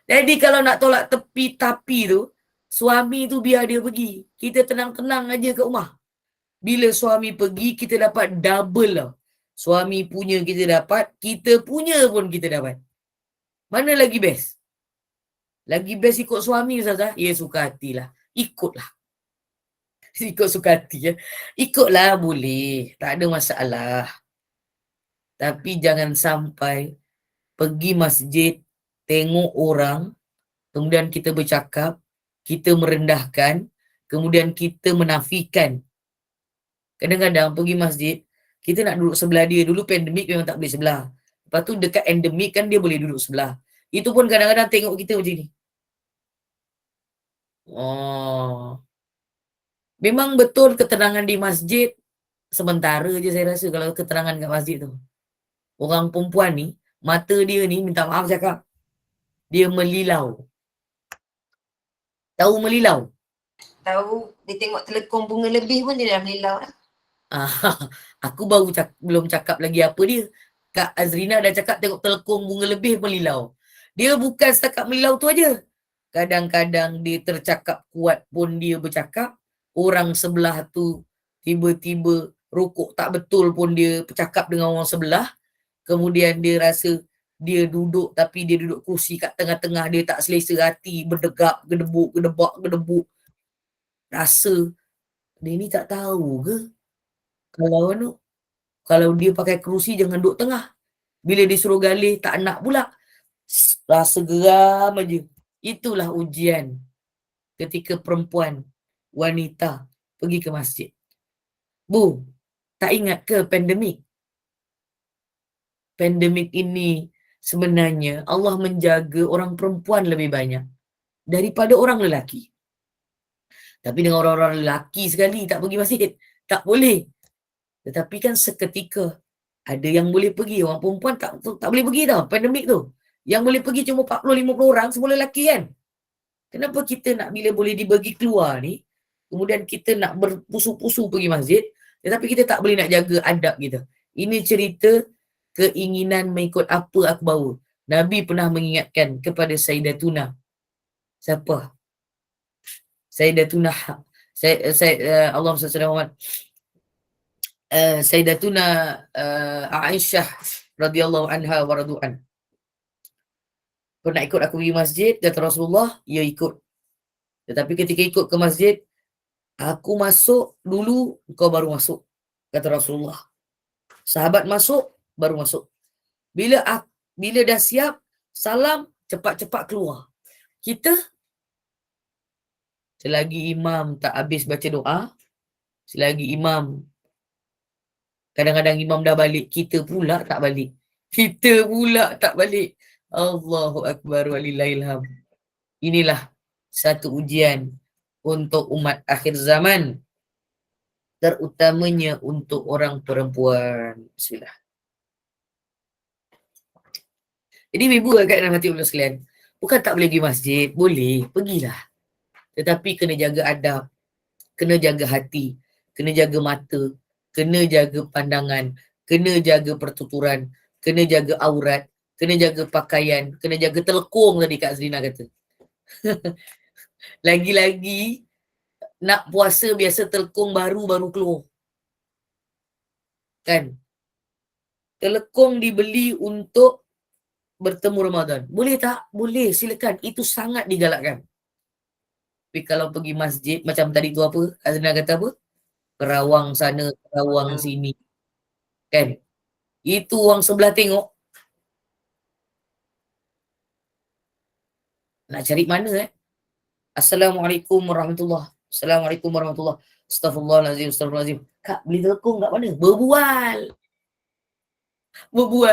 Jadi kalau nak tolak tepi tapi tu, Suami tu biar dia pergi. Kita tenang-tenang aja kat rumah. Bila suami pergi, kita dapat double lah. Suami punya kita dapat, kita punya pun kita dapat. Mana lagi best? Lagi best ikut suami, Ustazah? Ya, suka hatilah. Ikutlah. Ikut suka hati ya. Ikutlah boleh. Tak ada masalah. Tapi jangan sampai pergi masjid, tengok orang, kemudian kita bercakap, kita merendahkan, kemudian kita menafikan. Kadang-kadang pergi masjid, kita nak duduk sebelah dia. Dulu pandemik memang tak boleh sebelah. Lepas tu dekat endemik kan dia boleh duduk sebelah. Itu pun kadang-kadang tengok kita macam ni. Oh. Memang betul keterangan di masjid sementara je saya rasa kalau keterangan kat masjid tu. Orang perempuan ni, mata dia ni minta maaf cakap, dia melilau. Tahu melilau? Tahu dia tengok telekong bunga lebih pun dia dah melilau dah. Aku baru belum cakap lagi apa dia. Kak Azrina dah cakap tengok telekong bunga lebih melilau. Dia bukan setakat melilau tu aja. Kadang-kadang dia tercakap kuat pun dia bercakap. Orang sebelah tu tiba-tiba rokok tak betul pun dia bercakap dengan orang sebelah. Kemudian dia rasa dia duduk tapi dia duduk kursi kat tengah-tengah, dia tak selesa hati, berdegap, gedebuk, gedebak, gedebuk. Rasa dia ni tak tahu ke kalau dia pakai kerusi jangan duduk tengah. Bila disuruh galih tak nak pula. Rasa geram aja. Itulah ujian ketika perempuan, wanita pergi ke masjid. Bu, tak ingat ke pandemik? Pandemik ini sebenarnya Allah menjaga orang perempuan lebih banyak daripada orang lelaki. Tapi dengan orang-orang lelaki sekali tak pergi masjid. Tak boleh. Tetapi kan seketika ada yang boleh pergi. Orang perempuan tak boleh pergi tau pandemik tu. Yang boleh pergi cuma 40-50 orang, semua lelaki kan. Kenapa kita nak bila boleh dibagi keluar ni, kemudian kita nak berpusu-pusu pergi masjid, tetapi kita tak boleh nak jaga adab kita. Ini cerita keinginan mengikut apa aku bawa. Nabi pernah mengingatkan kepada Sayyidatuna. Siapa? Sayyidatuna Allahumma salli ala Muhammad. Sayyidatuna Aisyah radhiyallahu anha wa radu'an. Kau nak ikut aku pergi masjid, kata Rasulullah, ya ikut. Tetapi ketika ikut ke masjid, aku masuk dulu, kau baru masuk, kata Rasulullah. Sahabat masuk, baru masuk. Bila dah siap, salam, cepat-cepat keluar. Kita, selagi imam tak habis baca doa, selagi imam, kadang-kadang imam dah balik, kita pula tak balik. Allahu Akbar walillahilham. Inilah satu ujian untuk umat akhir zaman, terutamanya untuk orang perempuan. Bismillah. Jadi ibu agak dalam hati Allah sekalian, bukan tak boleh pergi masjid, boleh, pergilah. Tetapi kena jaga adab, kena jaga hati, kena jaga mata, kena jaga pandangan, kena jaga pertuturan, kena jaga aurat, kena jaga pakaian, kena jaga telekong tadi Kak Azrina kata. Lagi-lagi nak puasa biasa telekong baru keluar. Kan? Telekong dibeli untuk bertemu Ramadan. Boleh tak? Boleh, silakan. Itu sangat digalakkan. Tapi kalau pergi masjid, macam tadi tu apa? Azrina kata apa? Kerawang sana, kerawang sini. Kan? Itu orang sebelah tengok. Nak cari mana Assalamualaikum warahmatullahi. Assalamualaikum warahmatullahi. Astaghfirullahalazim. Kak, beli telekong kat mana? Berbual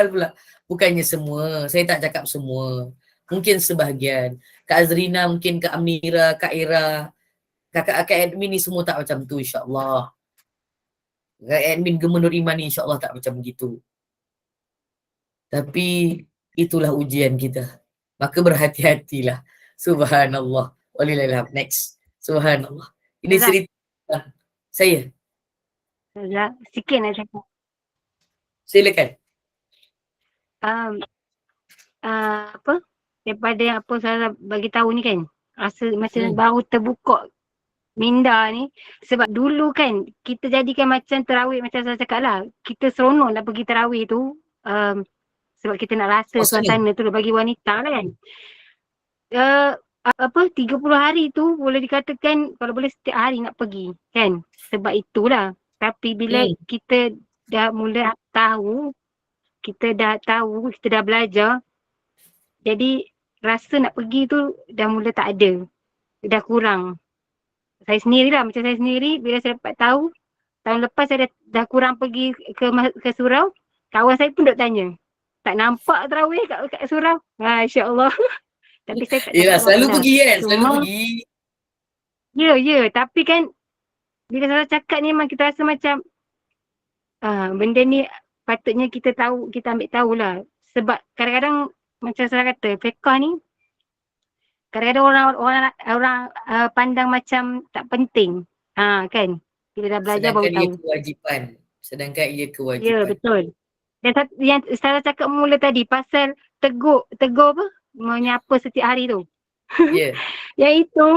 pula. Bukannya semua. Saya tak cakap semua. Mungkin sebahagian. Kak Azrina, mungkin Kak Amira, Kak Ira, kakak-kakak admin ni semua tak macam tu insyaAllah. Kakak admin Gemenur Iman ni insyaAllah tak macam begitu. Tapi itulah ujian kita. Maka berhati-hatilah. Subhanallah. Walillahilhamd. Next. Subhanallah. Ini cerita saya. Sikit nak cakap. Silakan. Apa? Daripada apa saya bagi tahu ni kan. Rasa macam baru terbuka minda ni. Sebab dulu kan kita jadikan macam tarawih macam saya cakap lah. Kita seronok nak pergi tarawih tu. Sebab kita nak rasa suasana tu bagi wanita kan. 30 hari tu boleh dikatakan kalau boleh setiap hari nak pergi kan. Sebab itulah. Tapi bila kita dah mula tahu, kita dah belajar, jadi rasa nak pergi tu dah mula tak ada. Dah kurang. Saya sendirilah, macam saya sendiri bila saya dapat tahu tahun lepas saya dah kurang pergi ke surau, kawan saya pun duk tanya, tak nampak tarawih kat surau. Insya-Allah. Tapi saya tak Yelah, selalu pergi kan, selalu pergi. Ya, tapi kan bila saya cakap ni memang kita rasa macam benda ni patutnya kita tahu, kita ambil tahulah. Sebab kadang-kadang macam saya kata, fiqh ni kadang-kadang orang pandang macam tak penting. Kan? Bila dah belajar baru tahu. Sedangkan ia kewajipan. Ya, betul. Dan yang saya cakap mula tadi pasal tegur apa? Menyapa setiap hari tu. Ya. Yang itu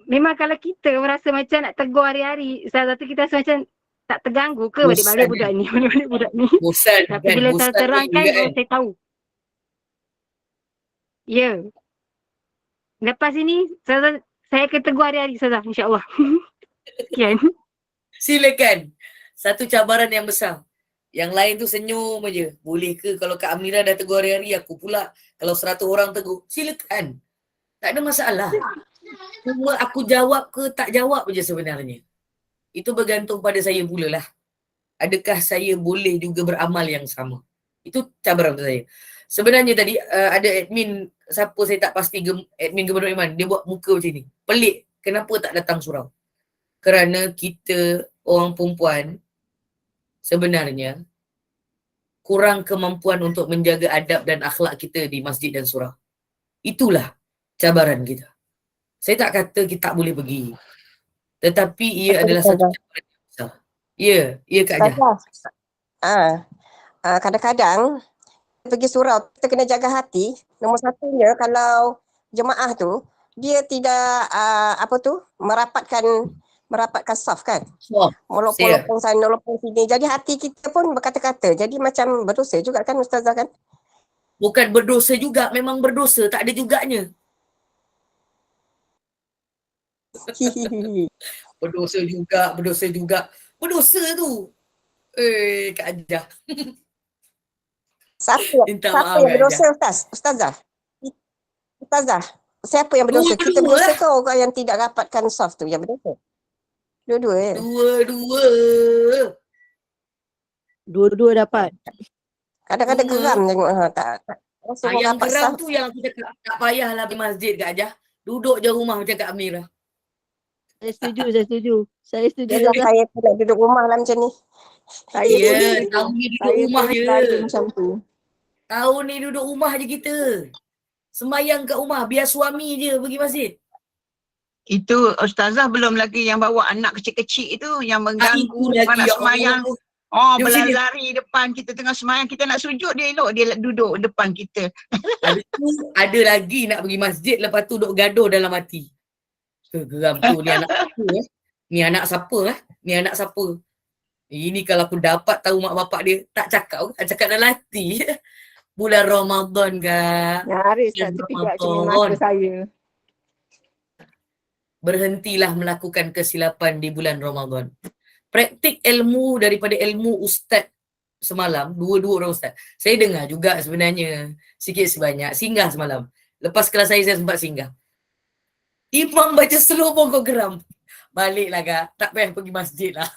memang kalau kita merasa macam nak tegur hari-hari, salah satu kita rasa macam tak terganggu ke balik-balik budak ni. Bosan. Tapi bila saya terangkan, saya tahu. Ya. Lepas ini saya akan tegur hari-hari Ustazah, insya-Allah. Sekian. Silakan. Satu cabaran yang besar. Yang lain tu senyum aja. Boleh ke kalau Kak Amira dah tegur hari-hari, aku pula kalau 100 orang tegur, silakan. Tak ada masalah. Cuma aku jawab ke tak jawab je sebenarnya. Itu bergantung pada saya pula lah. Adakah saya boleh juga beramal yang sama? Itu cabaran untuk saya. Sebenarnya tadi ada admin, siapa saya tak pasti, admin Gubernur Iman, dia buat muka macam ni. Pelik, kenapa tak datang surau? Kerana kita orang perempuan sebenarnya kurang kemampuan untuk menjaga adab dan akhlak kita di masjid dan surau. Itulah cabaran kita. Saya tak kata kita tak boleh pergi. Tetapi ia adalah satu cabaran yang besar. Ya Kak Jah. Kadang-kadang pergi surau, kita kena jaga hati. Nombor satunya kalau jemaah tu, dia tidak merapatkan saf kan. Lopong sana, lopong sini. Jadi hati kita pun berkata-kata. Jadi macam berdosa juga kan Ustazah kan? Bukan berdosa juga, memang berdosa. Tak ada juganya. Berdosa juga. Berdosa tu. Kak Jah. Siapa yang berdosa Ustazah? Siapa yang berdosa? Kita berdosa ke orang yang tidak rapatkan saf tu yang berdosa? Dua-dua ya? Dua-dua dapat. Kadang-kadang geram tengok tak yang geram tu yang aku cakap tak payahlah pergi masjid Kak Jah. Duduk je rumah macam Kak Amira. Saya setuju. Saya pun nak duduk rumah lah macam ni. Tahun ni duduk rumah je. Macam tu. Tahun ni duduk rumah je kita. Sembayang kat rumah, biar suami je pergi masjid. Itu Ustazah belum lagi yang bawa anak kecil-kecil itu yang mengganggu nak sembayang. Berlari depan kita tengah sembayang, kita nak sujud dia elok dia duduk depan kita. Ada lagi nak pergi masjid lepas tu duduk gaduh dalam hati. Geram tu ni anak siapa Ni anak siapa? Ini kalau aku dapat tahu mak bapak dia, tak cakap dalam hati. Bulan Ramadan Kak. Nyaris tak terpijak cermin mata saya. Berhentilah melakukan kesilapan di bulan Ramadan. Praktik ilmu daripada ilmu ustaz semalam, dua orang ustaz. Saya dengar juga sebenarnya sikit sebanyak, singgah semalam. Lepas kelas saya sempat singgah. Imam baca slow pun kau geram. Baliklah Kak, tak payah pergi masjid lah.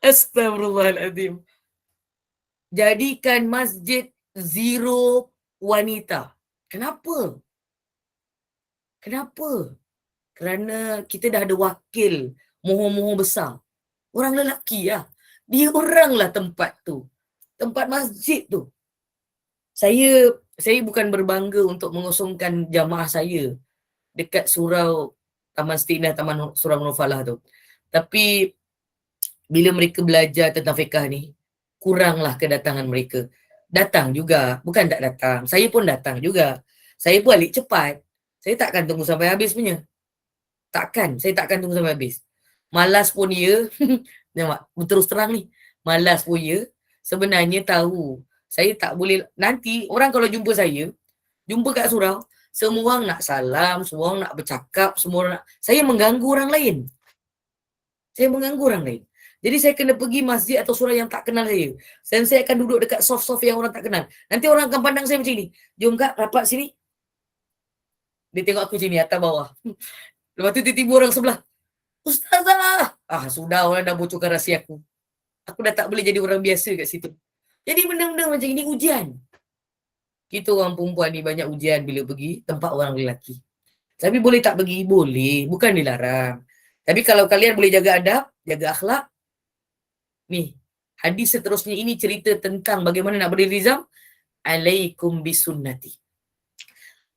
Astagfirullahaladzim. Jadikan masjid zero wanita. Kenapa? Kerana kita dah ada wakil mohon besar. Orang lelaki lah. Dia oranglah tempat tu. Tempat masjid tu. Saya bukan berbangga untuk mengusungkan jamaah saya dekat surau Taman Stinah, Taman Surau Mufalah tu. Tapi bila mereka belajar tentang fiqah ni, kuranglah kedatangan mereka. Datang juga, bukan tak datang. Saya pun datang juga. saya balik cepat. Saya takkan tunggu sampai habis punya. Saya takkan tunggu sampai habis. Malas pun ya. Nampak, terus terang ni. Malas pun ya. Sebenarnya tahu. Saya tak boleh, nanti orang kalau jumpa saya, jumpa kat surau, semua orang nak salam, semua orang nak bercakap, semua orang nak, saya mengganggu orang lain. Saya mengganggu orang lain. Jadi saya kena pergi masjid atau surau yang tak kenal saya. Dan saya akan duduk dekat soft-soft yang orang tak kenal. Nanti orang akan pandang saya macam ni. Jom kak, rapat sini. Dia tengok aku macam ni, atas bawah. Lepas tu tiba-tiba orang sebelah. Ustazah! Sudah orang dah bocorkan rahsia aku. Aku dah tak boleh jadi orang biasa kat situ. Jadi benda-benda macam ini ujian. Kita orang perempuan ni banyak ujian bila pergi tempat orang lelaki. Tapi boleh tak pergi? Boleh. Bukan dilarang. Tapi kalau kalian boleh jaga adab, jaga akhlak, ni, hadis seterusnya ini cerita tentang bagaimana nak beriltizam. Alaikum bisunnati.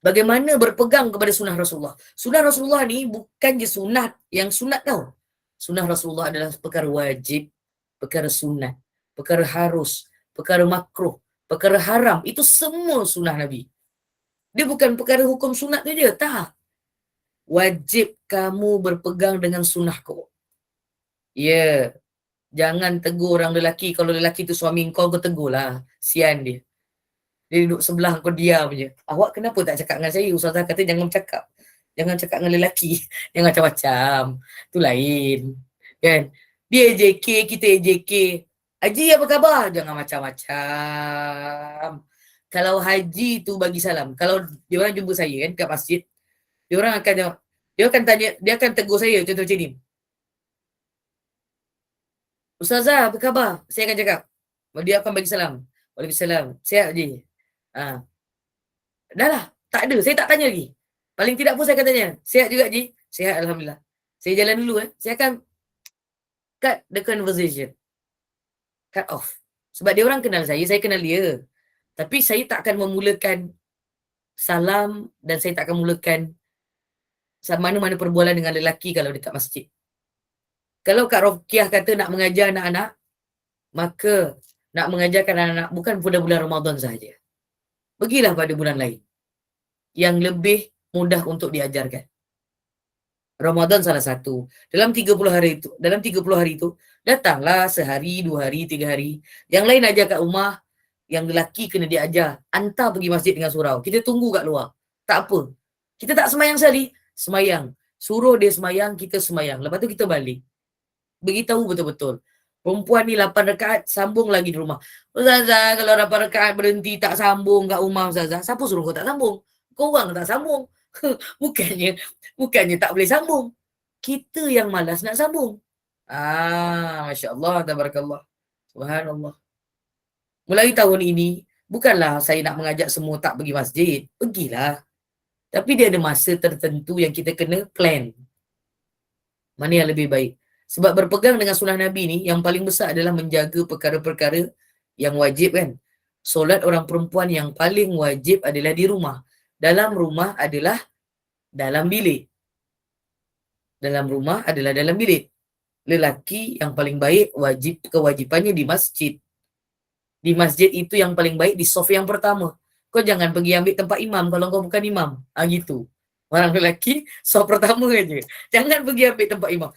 Bagaimana berpegang kepada sunnah Rasulullah. Sunnah Rasulullah ni bukan je sunat yang sunat tau. Sunnah Rasulullah adalah perkara wajib, perkara sunat, perkara harus, perkara makruh, perkara haram. Itu semua sunnah Nabi. Dia bukan perkara hukum sunat tu je. Tak. Wajib kamu berpegang dengan sunnahku. Ya. Jangan tegur orang lelaki. Kalau lelaki tu suami kau tegur lah. Sian dia. Dia duduk sebelah kau diam je. Awak kenapa tak cakap dengan saya? Ustazah kata jangan bercakap. Jangan cakap dengan lelaki. Jangan macam-macam. Tu lain. Kan? Dia AJK, kita AJK. Haji apa khabar? Jangan macam-macam. Kalau haji tu bagi salam. Kalau dia orang jumpa saya kan kat masjid. Dia orang akan tanya, dia akan tegur saya contoh macam ni. Ustazah, apa khabar? Saya akan cakap. Dia akan bagi salam. Waalaikumsalam. Sihat je. Dah lah. Tak ada. Saya tak tanya lagi. Paling tidak pun saya akan tanya. Sihat juga je? Sihat, Alhamdulillah. Saya jalan dulu. Saya akan cut the conversation. Cut off. Sebab dia orang kenal saya kenal dia. Tapi saya tak akan memulakan salam dan saya tak akan mulakan mana-mana perbualan dengan lelaki kalau dekat masjid. Kalau Kak Rokiah kata nak mengajar anak-anak, maka nak mengajarkan anak-anak bukan pada bulan Ramadan sahaja. Pergilah pada bulan lain yang lebih mudah untuk diajarkan. Ramadan salah satu. Dalam 30 hari itu, datanglah sehari, 2 hari, 3 hari. Yang lain ajar kat rumah, yang lelaki kena diajar. Hantar pergi masjid dengan surau. Kita tunggu kat luar. Tak apa. Kita tak semayang sekali. Semayang. Suruh dia semayang, kita semayang. Lepas tu kita balik. Beritahu betul-betul. Perempuan ni 8 rakaat, sambung lagi di rumah. Ustazah, kalau 8 rakaat berhenti tak sambung kat rumah Ustazah. Siapa suruh kau tak sambung? Kau orang tak sambung. Bukannya tak boleh sambung. Kita yang malas nak sambung. Masya Allah, tabarakallah. Subhanallah. Mulai tahun ini, bukanlah saya nak mengajak semua tak pergi masjid. Pergilah. Tapi dia ada masa tertentu yang kita kena plan. Mana yang lebih baik. Sebab berpegang dengan sunnah Nabi ni, yang paling besar adalah menjaga perkara-perkara yang wajib kan. Solat orang perempuan yang paling wajib adalah di rumah. Dalam rumah adalah dalam bilik. Dalam rumah adalah dalam bilik. Lelaki yang paling baik kewajipannya di masjid. Di masjid itu yang paling baik di sof yang pertama. Kau jangan pergi ambil tempat imam kalau kau bukan imam. Gitu. Orang lelaki sof pertama aja. Jangan pergi ambil tempat imam.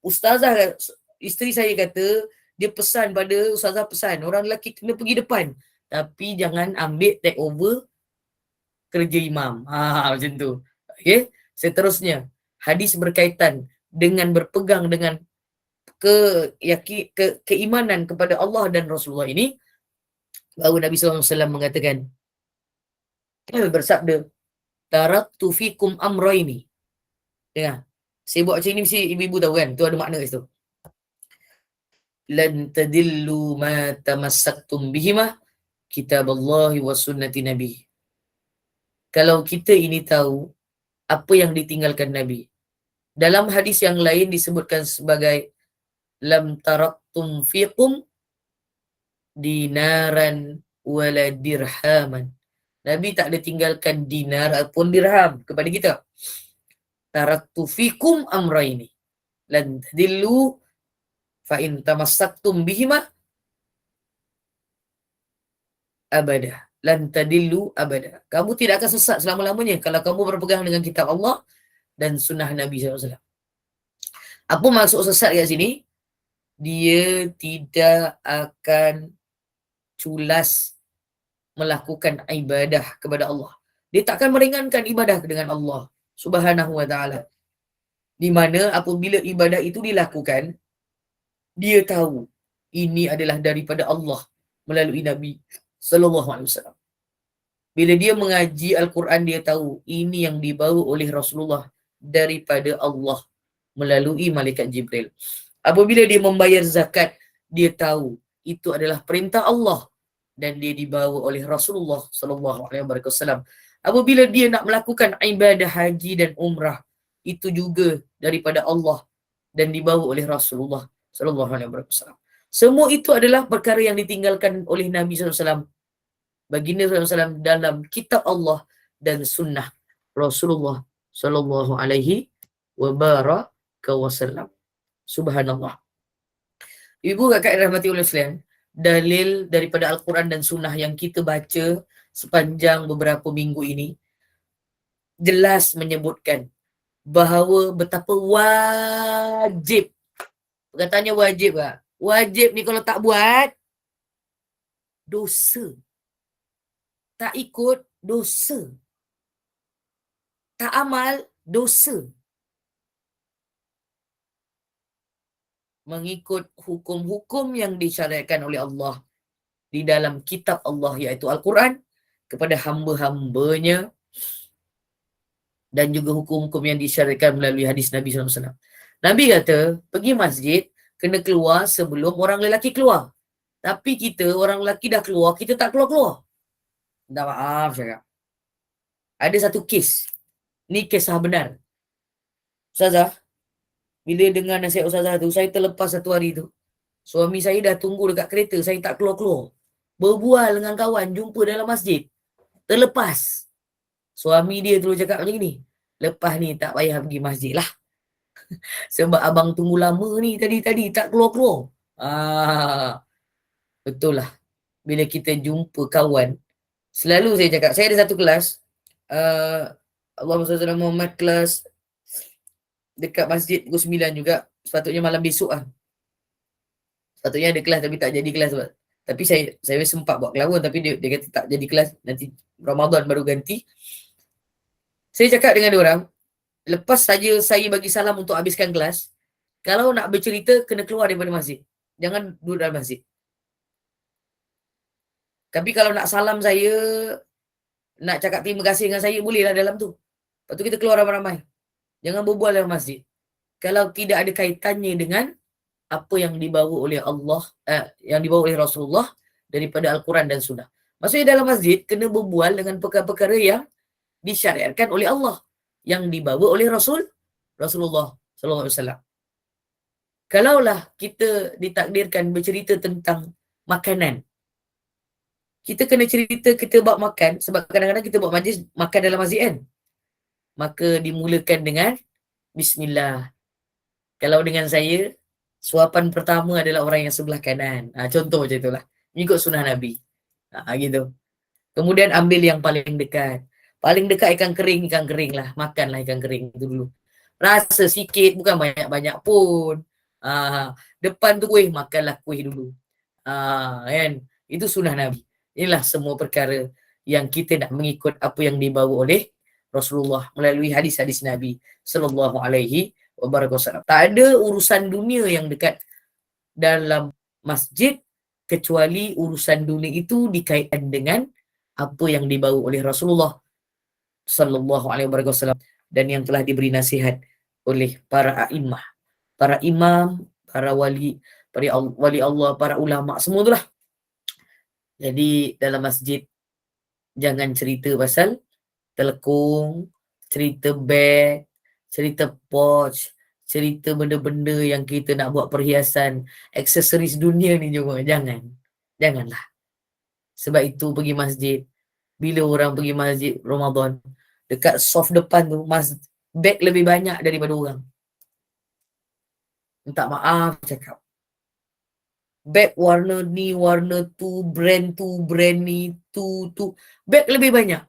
Ustazah, isteri saya kata, dia pesan pada ustazah pesan, orang lelaki kena pergi depan. Tapi jangan ambil take over kerja imam. Macam tu. Okay. Seterusnya, hadis berkaitan dengan berpegang dengan keimanan kepada Allah dan Rasulullah ini. Bahawa Nabi SAW mengatakan, bersabda, taraktu fikum amraini. Dengar. Saya buat macam ni mesti ibu-ibu tahu kan. Tu ada makna kat situ. Lan tadillu ma tamassaktum bihima kitaballahi wa sunnati nabi. Kalau kita ini tahu apa yang ditinggalkan Nabi. Dalam hadis yang lain disebutkan sebagai lam taraktum fikum dinaran wala dirhaman. Nabi tak ada tinggalkan dinar ataupun dirham kepada kita. Taraktu fikum amraini lan tadillu fa in tamassaktum bihima abada. lan tadillu abada. Kamu tidak akan sesat selama-lamanya kalau kamu berpegang dengan kitab Allah dan sunnah Nabi SAW. Apa maksud sesat kat sini? Dia tidak akan culas melakukan ibadah kepada Allah. Dia takkan meringankan ibadah dengan Allah Subhanahu wa ta'ala. Di mana apabila ibadah itu dilakukan, dia tahu ini adalah daripada Allah melalui Nabi sallallahu alaihi wasallam. Bila dia mengaji Al-Quran, dia tahu ini yang dibawa oleh Rasulullah daripada Allah melalui malaikat Jibril. Apabila dia membayar zakat, dia tahu itu adalah perintah Allah dan dia dibawa oleh Rasulullah sallallahu alaihi wasallam. Apabila dia nak melakukan ibadah haji dan umrah, itu juga daripada Allah dan dibawa oleh Rasulullah sallallahu alaihi wasallam. Semua itu adalah perkara yang ditinggalkan oleh Nabi SAW, baginda SAW dalam kitab Allah dan sunnah Rasulullah sallallahu alaihi wasallam. Subhanallah. Ibu kakak rahmati oleh sekalian, dalil daripada Al-Quran dan sunnah yang kita baca sepanjang beberapa minggu ini jelas menyebutkan bahawa betapa wajib, perkataannya wajib tak? Wajib ni kalau tak buat, dosa. Tak ikut, dosa. Tak amal, dosa. Mengikut hukum-hukum yang disyariatkan oleh Allah di dalam kitab Allah, iaitu Al-Quran, kepada hamba-hambanya, dan juga hukum-hukum yang disyariatkan melalui hadis Nabi SAW. Nabi kata, pergi masjid, kena keluar sebelum orang lelaki keluar. Tapi kita, orang lelaki dah keluar, kita tak keluar-keluar. Minta maaf cakap. Ada satu kes. Ni kisah benar. Ustazah, bila dengar nasihat Ustazah tu, saya terlepas satu hari tu. Suami saya dah tunggu dekat kereta, saya tak keluar-keluar. Berbual dengan kawan, jumpa dalam masjid. Terlepas. Suami dia terus cakap macam ni, lepas ni tak payah pergi masjid lah. Sebab abang tunggu lama ni tadi tak keluar-keluar. Betul lah. Bila kita jumpa kawan, selalu saya cakap, saya ada satu kelas, Allahumma salli ala Muhammad, kelas dekat masjid pukul 9 juga. Sepatutnya malam besok lah. Sepatutnya ada kelas tapi tak jadi kelas. Tapi saya sempat buat kelawan, tapi dia kata tak jadi kelas, nanti Ramadan baru ganti. Saya cakap dengan dia orang, lepas saja saya bagi salam untuk habiskan kelas, kalau nak bercerita, kena keluar daripada masjid. Jangan duduk dalam masjid. Tapi kalau nak salam saya, nak cakap terima kasih dengan saya, bolehlah dalam tu. Lepas tu kita keluar ramai-ramai. Jangan berbual dalam masjid. Kalau tidak ada kaitannya dengan apa yang dibawa oleh Allah, yang dibawa oleh Rasulullah daripada Al-Quran dan Sunnah. Maksudnya dalam masjid, kena berbual dengan perkara-perkara yang disyariatkan oleh Allah, yang dibawa oleh Rasulullah SAW. Kalaulah kita ditakdirkan bercerita tentang makanan, kita kena cerita kita buat makan, sebab kadang-kadang kita buat majlis makan dalam masjid kan. Maka dimulakan dengan Bismillah. Kalau dengan saya, suapan pertama adalah orang yang sebelah kanan. Contoh macam itulah. Mengikut sunnah Nabi. Gitu. Kemudian ambil yang paling dekat. Paling dekat ikan kering lah. Makanlah ikan kering itu dulu. Rasa sikit, bukan banyak-banyak pun. Depan tu kuih, makanlah kuih dulu. Kan? Itu sunnah Nabi. Inilah semua perkara yang kita nak mengikut apa yang dibawa oleh Rasulullah melalui hadis-hadis Nabi sallallahu alaihi wasallam. Tak ada urusan dunia yang dekat dalam masjid kecuali urusan dunia itu dikaitkan dengan apa yang dibawa oleh Rasulullah sallallahu alaihi wasallam dan yang telah diberi nasihat oleh para a'immah, para imam, para wali Allah, para ulama, semua itulah. Jadi dalam masjid jangan cerita pasal telekung, cerita beg, cerita pouch, cerita benda-benda yang kita nak buat perhiasan, aksesoris dunia ni juga. Janganlah. Sebab itu pergi masjid, bila orang pergi masjid Ramadan, dekat soft depan tu, beg lebih banyak daripada orang. Minta maaf cakap. Beg warna ni, warna tu, brand ni, tu. Beg lebih banyak.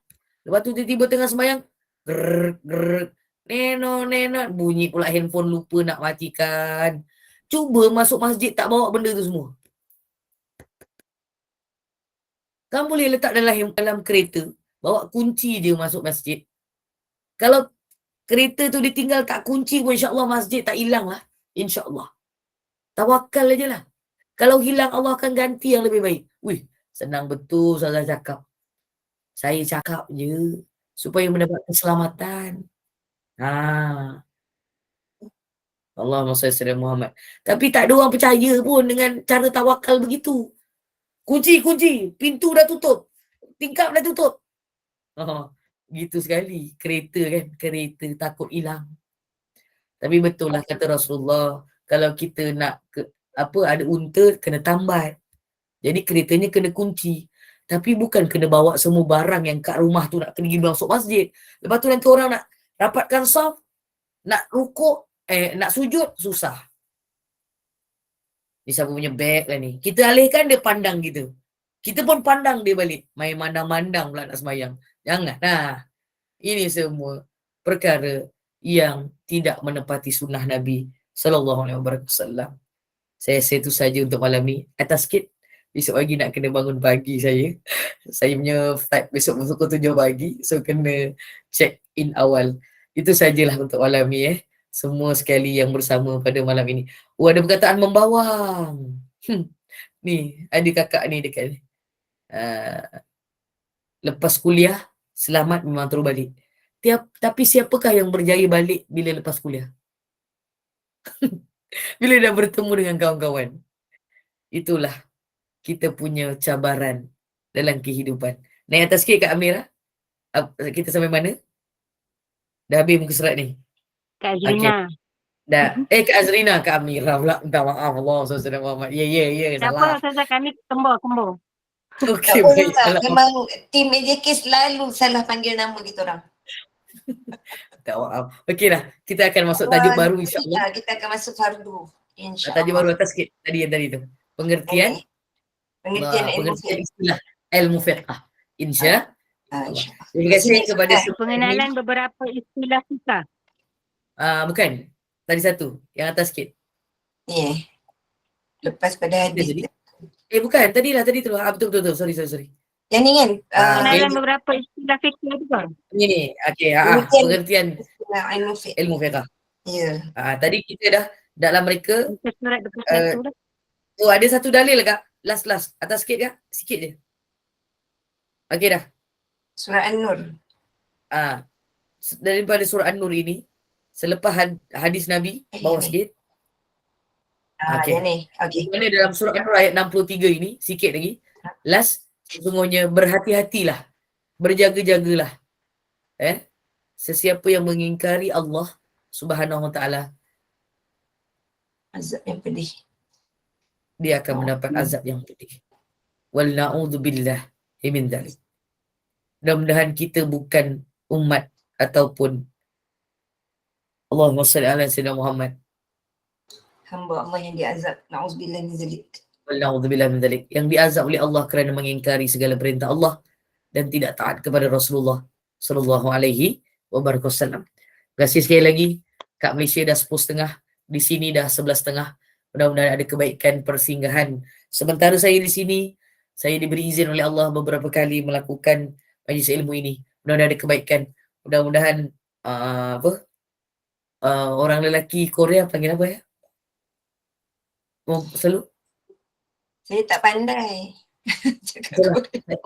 Lepas tu tiba-tiba tengah sembahyang, grrr, neno, bunyi pula handphone, lupa nak matikan. Cuba masuk masjid tak bawa benda tu semua. Kamu boleh letak dalam kereta, bawa kunci je masuk masjid. Kalau kereta tu ditinggal tak kunci pun, insyaAllah masjid tak hilang lah. InsyaAllah. Tawakal aja lah. Kalau hilang, Allah akan ganti yang lebih baik. Wih, senang betul saya cakap. Saya cakap je supaya mendapat keselamatan. Allahumma salli ala Muhammad. Tapi tak ada orang percaya pun dengan cara tawakal begitu. Kunci, pintu dah tutup. Tingkap dah tutup. Gitu sekali. Kereta kan, kereta takut hilang. Tapi betul lah kata Rasulullah, kalau kita nak ada unta, kena tambat. Jadi keretanya kena kunci. Tapi bukan kena bawa semua barang yang kat rumah tu nak pergi masuk masjid. Lepas tu nanti orang nak rapatkan saf, nak rukuk, nak sujud, susah. Ni siapa punya beg lah ni. Kita alihkan, dia pandang kita. Kita pun pandang dia balik. Main mandang-mandang pula nak sembahyang. Jangan. Ini semua perkara yang tidak menepati sunnah Nabi SAW. Saya itu saja untuk malam ni. Atas sikit. Besok pagi nak kena bangun pagi saya. Saya punya flight besok pukul 7 pagi. So kena check in awal. Itu sajalah untuk malam ni. Semua sekali yang bersama pada malam ini. Ada perkataan membawang. Ni, ada kakak ni dekat ni. Lepas kuliah, selamat memang terus balik. Tapi siapakah yang berjaya balik bila lepas kuliah? Bila dah bertemu dengan kawan-kawan. Itulah kita punya cabaran dalam kehidupan. Naik atas sikit Kak Amira. Kita sampai mana? Dah habis muka surat ni. Kak Azrina. Dah. Kak Azrina, Kak Amira pula. Minta maaf Allah SWT. Ya, salah. Siapa kami kembur. Okey, baik. Memang tim AJK selalu salah panggil nama kita orang. Tak maaf. Okey dah. Kita akan masuk tajuk baru insyaAllah. Kita akan masuk fardu. InsyaAllah. Tajuk baru atas sikit. Tadi yang tadi tu. Pengertian istilah ilmu fiqh. InsyaAllah. Terima kasih kepada pengenalan beberapa istilah fiqh. Bukan. Tadi satu. Yang atas sikit. Lepas pada hadis. Bukan. Tadi tu. Betul. Sorry. Yang ni kan? Pengenalan beberapa istilah fiqh tu kan? Ini. Okey. Pengertian ilmu fiqh. Ya. Tadi kita dah dalam mereka. Surat 21 dah. Ada satu dalil Kak. Last. Atas sikit Kak. Sikit je. Okey dah. Surah An-Nur. Daripada surah An-Nur ini, selepas hadis Nabi, bawah sikit. Yang ni. Okey. Mana dalam surah An-Nur ayat 63 ini, sikit lagi. Last, sesungguhnya berhati-hatilah. Berjaga-jagalah. Sesiapa yang mengingkari Allah Subhanahu Wa Ta'ala, azab yang pedih. Dia akan mendapat azab yang pedih. Wal na'udzubillah min dzalik. Mudah-mudahan kita bukan umat ataupun Allahumma salli ala sayyidina Muhammad. Hamba Allah yang diazab. Na'udzubillah min dzalik. Wal na'udzubillah min dzalik. Yang diazab oleh Allah kerana mengingkari segala perintah Allah dan tidak taat kepada Rasulullah sallallahu alaihi wasallam. Terima kasih sekali lagi. Kak Malaysia dah 10.30. Di sini dah 11.30. Mudah-mudahan ada kebaikan persinggahan. Sementara saya di sini, saya diberi izin oleh Allah beberapa kali melakukan majlis ilmu ini. Mudah-mudahan ada kebaikan. Mudah-mudahan orang lelaki Korea panggil apa ya? Selalu? Saya tak pandai.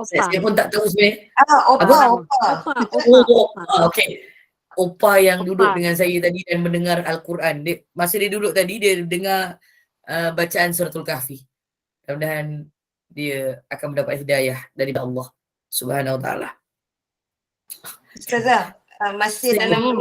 Saya pun tak tahu sebenarnya. Opa. Okey. Opa yang duduk dengan saya tadi dan mendengar Al-Quran. Masa dia duduk tadi, dia dengar bacaan Suratul Kahfi. Mudah-mudahan dia akan mendapat hidayah dari Allah Subhanahu Wa Ta'ala. Ustazah, masih dalam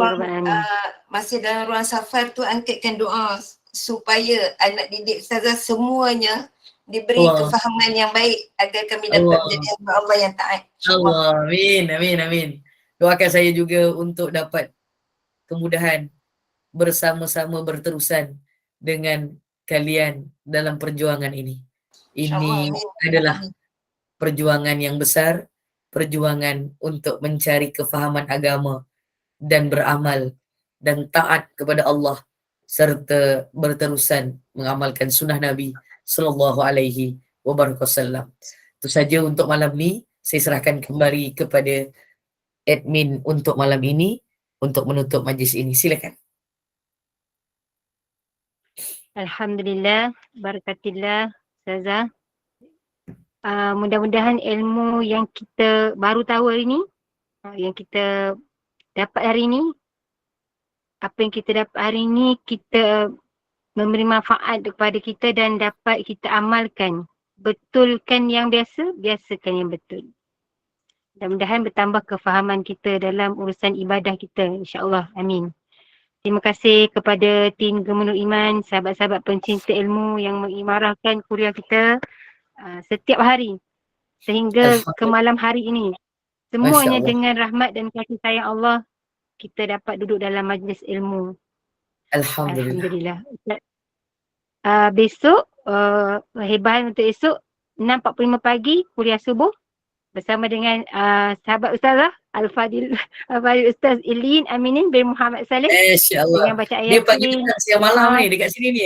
ruang safar tu angkatkan doa supaya anak didik Ustazah semuanya diberi kefahaman yang baik agar kami dapat menjadi hamba Allah yang taat. Allah, amin. Doakan saya juga untuk dapat kemudahan bersama-sama berterusan dengan kalian dalam perjuangan ini. Ini adalah perjuangan yang besar, perjuangan untuk mencari kefahaman agama dan beramal dan taat kepada Allah serta berterusan mengamalkan sunnah Nabi sallallahu alaihi wasallam. Itu saja untuk malam ni. Saya serahkan kembali kepada admin untuk malam ini untuk menutup majlis ini. Silakan. Alhamdulillah, barakatillah, Ustazah. Mudah-mudahan ilmu yang kita baru tahu hari ni, yang kita dapat hari ni, apa yang kita dapat hari ni, kita memberi manfaat kepada kita dan dapat kita amalkan. Betulkan yang biasa, biasakan yang betul. Mudah-mudahan bertambah kefahaman kita dalam urusan ibadah kita, insya-Allah. Amin. Terima kasih kepada tim Gemenur Iman, sahabat-sahabat pencinta ilmu yang mengimarahkan kuliah kita setiap hari sehingga ke malam hari ini. Semuanya dengan rahmat dan kasih sayang Allah kita dapat duduk dalam majlis ilmu. Alhamdulillah. Besok hebat untuk esok 6.45 pagi kuliah subuh bersama dengan sahabat Ustazah Al-Fadil Ustaz Ilin Aminin bin Muhammad Saleh. Insya-Allah. Dengan baca ayat dia pagi siang malam ni dekat sini ni.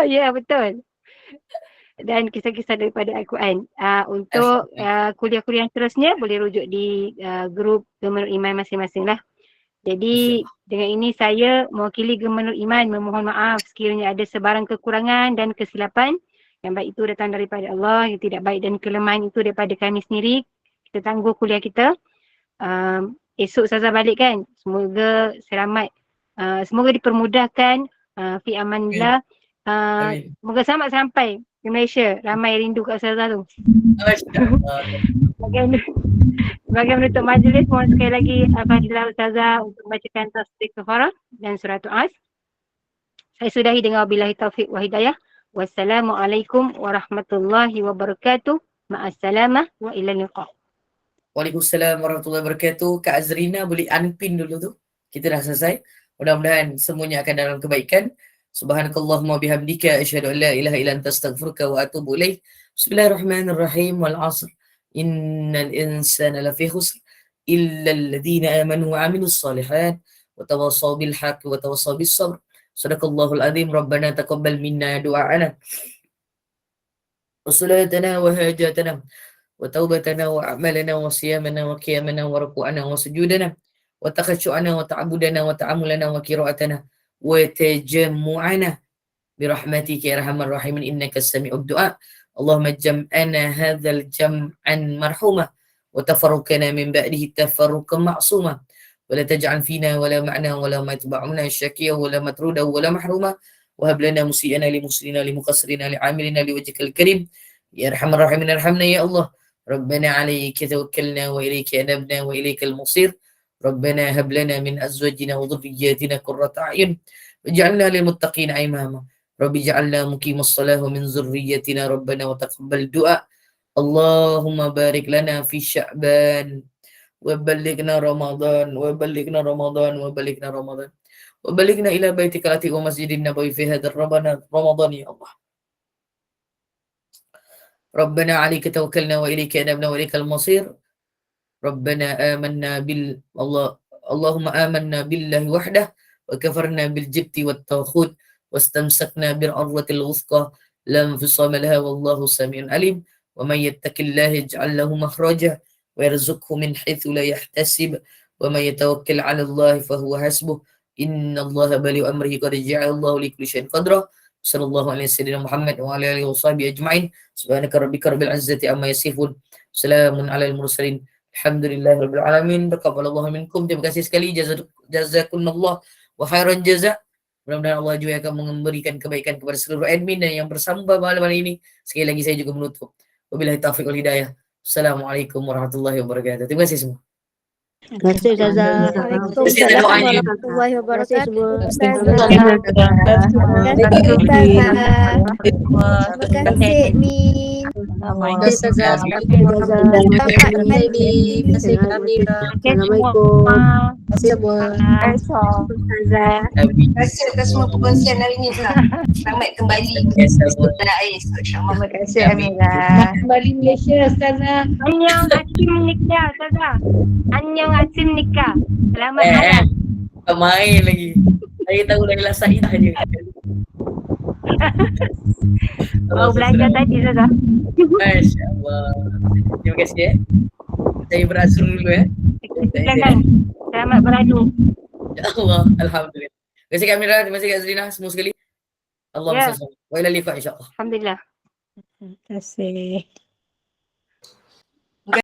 Ya, betul. Dan kisah-kisah daripada Al-Quran. Untuk kuliah-kuliah yang seterusnya boleh rujuk di grup Gemenur Iman masing-masing lah. Jadi dengan ini saya mewakili Gemenur Iman memohon maaf sekiranya ada sebarang kekurangan dan kesilapan. Yang baik itu datang daripada Allah, yang tidak baik dan kelemahan itu daripada kami sendiri. Kita tangguh kuliah kita. Esok Ustazah balik kan? Semoga selamat. Semoga dipermudahkan. Fi amanillah. Semoga selamat sampai di Malaysia. Ramai rindu kat Ustazah tu. Sebagai menutup majlis, mohon sekali lagi Al-Fadhilah Ustazah untuk membacakan tasbih kafarah dan surah As. Saya sudahi dengan wabillahi taufiq wa hidayah. Wassalamualaikum warahmatullahi wabarakatuh. Ma'assalamah wa ila liqa. Waalaikumsalam warahmatullahi wabarakatuh. Kak Azrina boleh unpin dulu tu. Kita dah selesai. Mudah-mudahan semuanya akan dalam kebaikan. Subhanakallahumma bihamdika asyhadu an la ilaha illa anta astaghfiruka wa atubu ilaik. Bismillahirrahmanirrahim. Wal 'asr. Innal insana lafi khusr illa alladhina amanu wa 'amilus shalihat wa tawassaw bil haqqi wa tawassaw bis sabr. Sadaqallahul azim. Rabbana taqabbal minna du'a'ana wa salatana wa hajatana wa taubatana wa a'malana wa siyamana wa qiyamana wa ruku'ana wa sujudana wa takhashu'ana wa ta'abudana wa ta'amulana wa qira'atana wa tajammu'ana birahmatika ya arhamar rahimin innaka as-sami'ud du'a. Allahumma jam'ana hadzal jam'an marhuma wa tafarruqana min ba'dihi tafarruqan ma'suma. ولا تجعل فينا ولا معنا ولا ما يتبعنا شاكيا ولا مطرودا ولا محروما وهب لنا مسيئنا لمسلمنا لمقصرنا لعاملنا لوجهك الكريم يا ارحم الراحمين ارحمنا يا الله. ربنا عليك توكلنا واليك انبنا واليك المصير. ربنا هب لنا من ازواجنا وذرياتنا قرة اعين واجعلنا للمتقين اماما. رب اجعلنا مقيم الصلاة ومن ذريتنا ربنا وتقبل دعاء. اللهم بارك لنا في شعبان وبلغنا رمضان وبلغنا رمضان وبلغنا رمضان وبلغنا إلى بيتك العتيق ومسجد النبوي في هذا رمضان يا الله. ربنا عليك توكلنا وإليك أنبنا وإليك المصير. ربنا آمنا اللهم آمنا بالله وحده وكفرنا بالجبت والطاغوت واستمسكنا بالعروة الوثقى لا انفصام لها والله سميع عليم. ومن يتق الله يجعل له مخرجا ويرزقه من حيث لا يحتسب ومن يتوكل على الله فهو حسبه إن الله بالغ أمره قد جعل الله لكل شيء قدرا. صلى الله عليه سيدنا محمد وعلى آله وصحبه أجمعين. سبحانك ربك رب العزة عما يصفون. سلام على المرسلين. Alhamdulillah rabbil alamin. Taqabbalallahu minkum. Terima kasih sekali. Jazakumullah wa khairan jaza. Mudah-mudahan Allah juga akan memberikan kebaikan kepada seluruh admin dan yang bersama malam ini. Sekali lagi saya juga menutup. Wabillahi taufiq wal hidayah. Assalamualaikum warahmatullahi wabarakatuh. Terima kasih semua. Terima kasih Ustazah. Waalaikumsalam warahmatullahi wabarakatuh. Terima kasih, Min. Terima kasih Ustazah. Terima Terima kasih Kak Amira. Assalamualaikum. Terima kasih semua. Ustazah. Amin. Terima kasih atas semua perkongsian hari ni lah. Selamat kembali Yes, ke tanah air, insyaAllah. Terima kasih Amin. Amira. Kembali Malaysia Ustazah. Annyeong Asim nikah, Ustazah. Annyeong Asim nikah. Selamat Eh, halal. tak main lagi. Saya tahu dari Lasaidah je. Baru belajar tadi, Ustazah. Masya Allah. Terima kasih ya. Saya beratur dulu ya. Silakan. Selamat beradu. Ya Allah. Alhamdulillah. Terima kasih Kak Amira. Terima kasih Kak Zrina. Semua sekali. Allah Ya. SWT. Wa ila liqa insyaAllah. Alhamdulillah. Terima kasih.